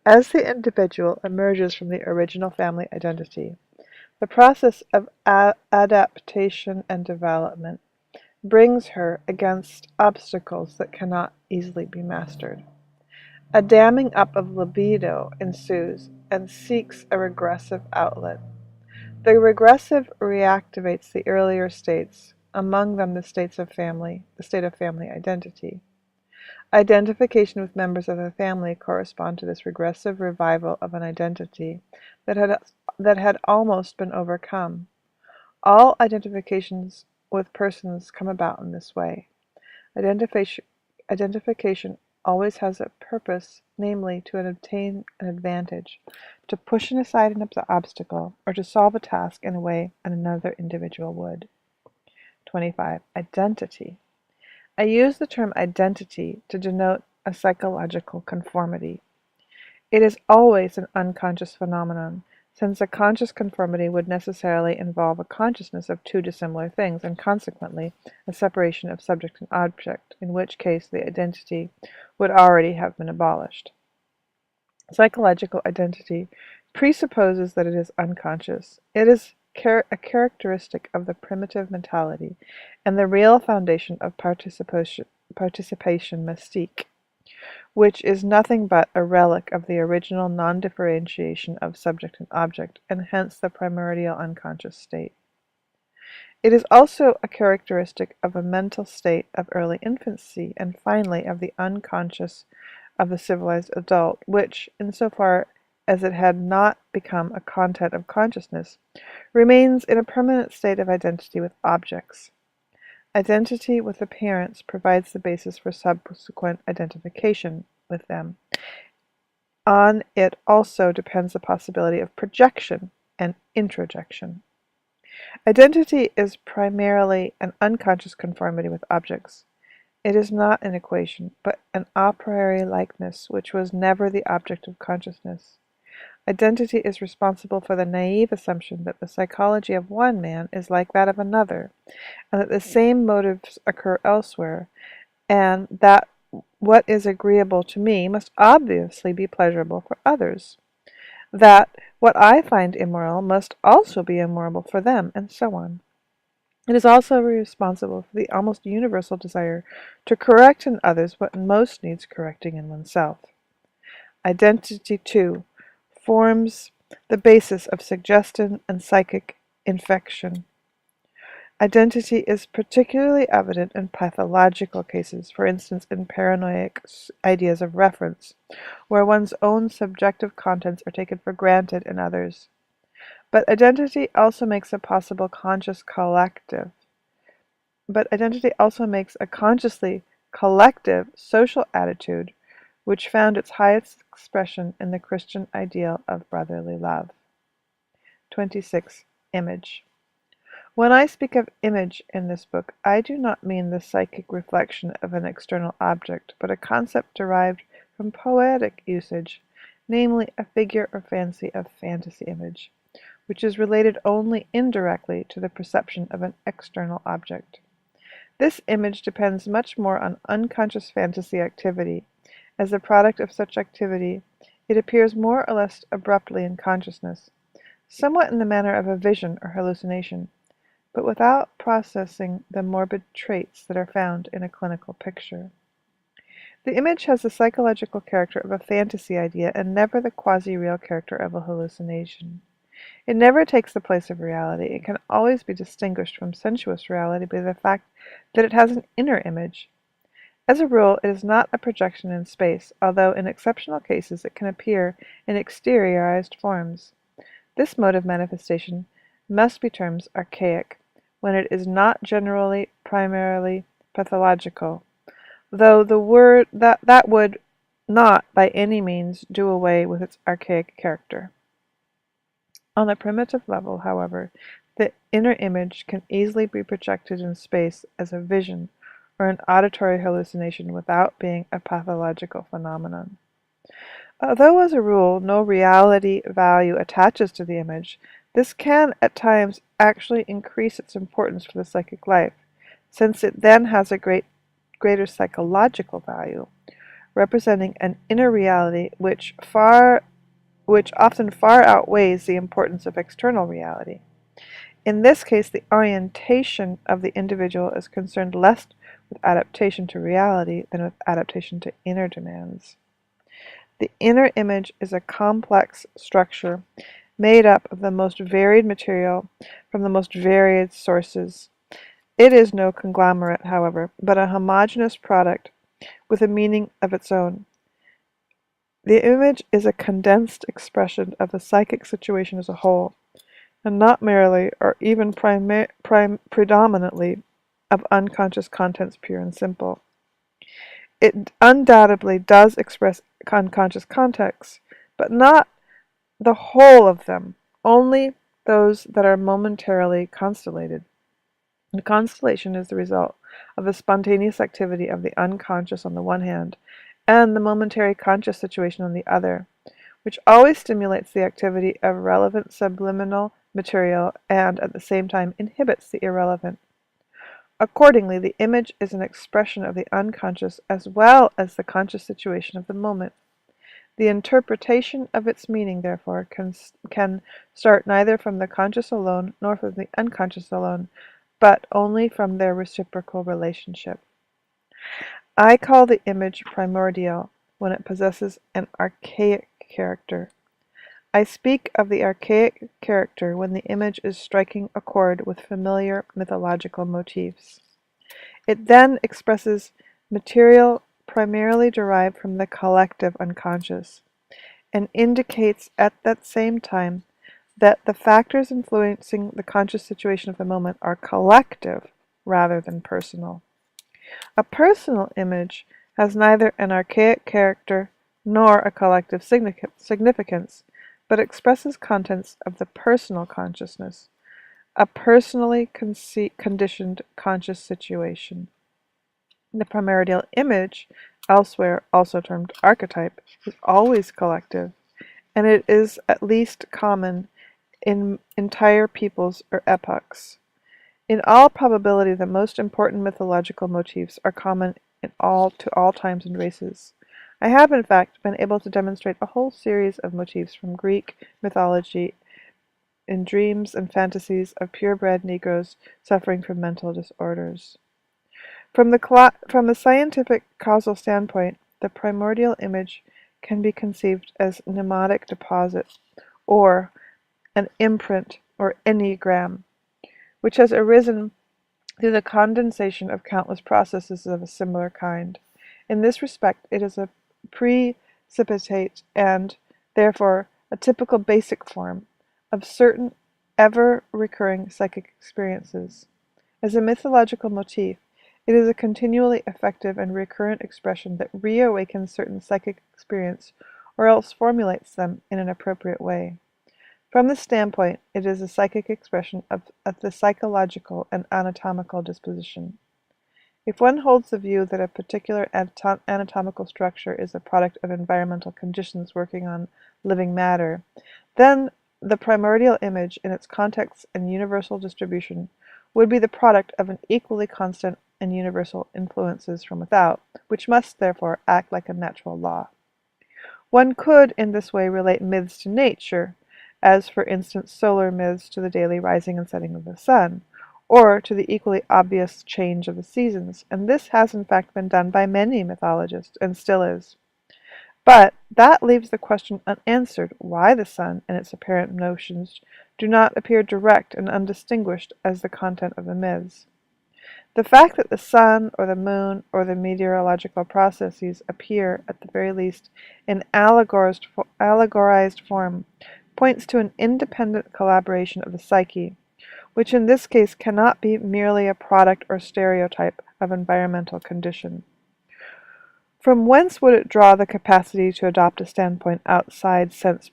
A: As the individual emerges from the original family identity, the process of adaptation and development brings her against obstacles that cannot easily be mastered. A damming up of libido ensues and seeks a regressive outlet. The regressive reactivates the earlier states, among them the state of family identity. Identification with members of the family correspond to this regressive revival of an identity that had almost been overcome. All identifications with persons come about in this way. Identification always has a purpose, namely to obtain an advantage, to push aside an obstacle, or to solve a task in a way another individual would. 25. Identity. I use the term identity to denote a psychological conformity. It is always an unconscious phenomenon, since a conscious conformity would necessarily involve a consciousness of two dissimilar things, and consequently a separation of subject and object, in which case the identity would already have been abolished. Psychological identity presupposes that it is unconscious. It is a characteristic of the primitive mentality, and the real foundation of participation mystique, which is nothing but a relic of the original non-differentiation of subject and object, and hence the primordial unconscious state. It is also a characteristic of a mental state of early infancy, and finally of the unconscious of the civilized adult, which, insofar as it had not become a content of consciousness, remains in a permanent state of identity with objects. Identity with the parents provides the basis for subsequent identification with them. On it also depends the possibility of projection and introjection. Identity is primarily an unconscious conformity with objects. It is not an equation, but an a priori likeness which was never the object of consciousness. Identity is responsible for the naive assumption that the psychology of one man is like that of another, and that the same motives occur elsewhere, and that what is agreeable to me must obviously be pleasurable for others, that what I find immoral must also be immoral for them, and so on. It is also responsible for the almost universal desire to correct in others what most needs correcting in oneself. Identity, too, forms the basis of suggestion and psychic infection. Identity is particularly evident in pathological cases, for instance in paranoid ideas of reference, where one's own subjective contents are taken for granted in others. But identity also makes a consciously collective social attitude, which found its highest expression in the Christian ideal of brotherly love. 26. Image. When I speak of image in this book, I do not mean the psychic reflection of an external object, but a concept derived from poetic usage, namely a figure or fancy of fantasy image, which is related only indirectly to the perception of an external object. This image depends much more on unconscious fantasy activity. As a product of such activity, it appears more or less abruptly in consciousness, somewhat in the manner of a vision or hallucination, but without processing the morbid traits that are found in a clinical picture. The image has the psychological character of a fantasy idea and never the quasi-real character of a hallucination. It never takes the place of reality. It can always be distinguished from sensuous reality by the fact that it has an inner image. As a rule, it is not a projection in space, although in exceptional cases it can appear in exteriorized forms. This mode of manifestation must be termed archaic, when it is not generally primarily pathological, though the word that would not by any means do away with its archaic character. On a primitive level, however, the inner image can easily be projected in space as a vision or an auditory hallucination without being a pathological phenomenon. Although as a rule no reality value attaches to the image, this can at times actually increase its importance for the psychic life, since it then has a greater psychological value, representing an inner reality which often far outweighs the importance of external reality. In this case, the orientation of the individual is concerned less with adaptation to reality than with adaptation to inner demands. The inner image is a complex structure made up of the most varied material from the most varied sources. It is no conglomerate, however, but a homogeneous product with a meaning of its own. The image is a condensed expression of the psychic situation as a whole, and not merely, or even predominantly, of unconscious contents pure and simple. It undoubtedly does express unconscious contexts, but not the whole of them, only those that are momentarily constellated. The constellation is the result of the spontaneous activity of the unconscious on the one hand, and the momentary conscious situation on the other, which always stimulates the activity of relevant subliminal material and at the same time inhibits the irrelevant. Accordingly, the image is an expression of the unconscious as well as the conscious situation of the moment. The interpretation of its meaning, therefore, can start neither from the conscious alone nor from the unconscious alone, but only from their reciprocal relationship. I call the image primordial when it possesses an archaic character. I speak of the archaic character when the image is striking a chord with familiar mythological motifs. It then expresses material primarily derived from the collective unconscious, and indicates at that same time that the factors influencing the conscious situation of the moment are collective rather than personal. A personal image has neither an archaic character nor a collective significance, but expresses contents of the personal consciousness, a personally conditioned conscious situation. The primordial image, elsewhere also termed archetype, is always collective, and it is at least common in entire peoples or epochs. In all probability, the most important mythological motifs are common to all times and races. I have, in fact, been able to demonstrate a whole series of motifs from Greek mythology in dreams and fantasies of purebred Negroes suffering from mental disorders. From the scientific causal standpoint, the primordial image can be conceived as a mnemonic deposit, or an imprint or enneagram, which has arisen through the condensation of countless processes of a similar kind. In this respect, it is a precipitate and, therefore, a typical basic form of certain ever-recurring psychic experiences. As a mythological motif, it is a continually effective and recurrent expression that reawakens certain psychic experience or else formulates them in an appropriate way. From this standpoint, it is a psychic expression of the psychological and anatomical disposition. If one holds the view that a particular anatomical structure is a product of environmental conditions working on living matter, then the primordial image in its context and universal distribution would be the product of an equally constant and universal influences from without, which must therefore act like a natural law. One could in this way relate myths to nature, as for instance solar myths to the daily rising and setting of the sun, or to the equally obvious change of the seasons, and this has in fact been done by many mythologists, and still is. But that leaves the question unanswered why the sun and its apparent notions do not appear direct and undistinguished as the content of the myths. The fact that the sun or the moon or the meteorological processes appear, at the very least, in allegorized form points to an independent collaboration of the psyche, which in this case cannot be merely a product or stereotype of environmental condition. From whence would it draw the capacity to adopt a standpoint outside sense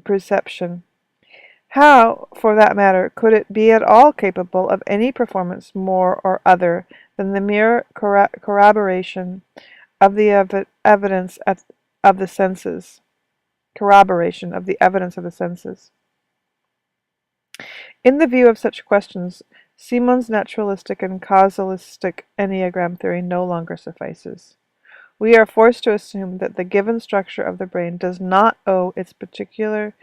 A: perception? How, for that matter, could it be at all capable of any performance more or other than the mere corroboration of the evidence of the senses? Corroboration of the evidence of the senses. In the view of such questions, Simon's naturalistic and causalistic enneagram theory no longer suffices. We are forced to assume that the given structure of the brain does not owe its peculiar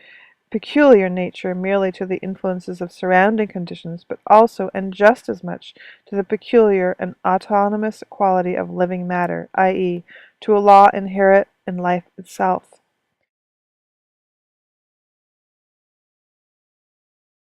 A: nature merely to the influences of surrounding conditions, but also, and just as much, to the peculiar and autonomous quality of living matter, i.e., to a law inherent in life itself.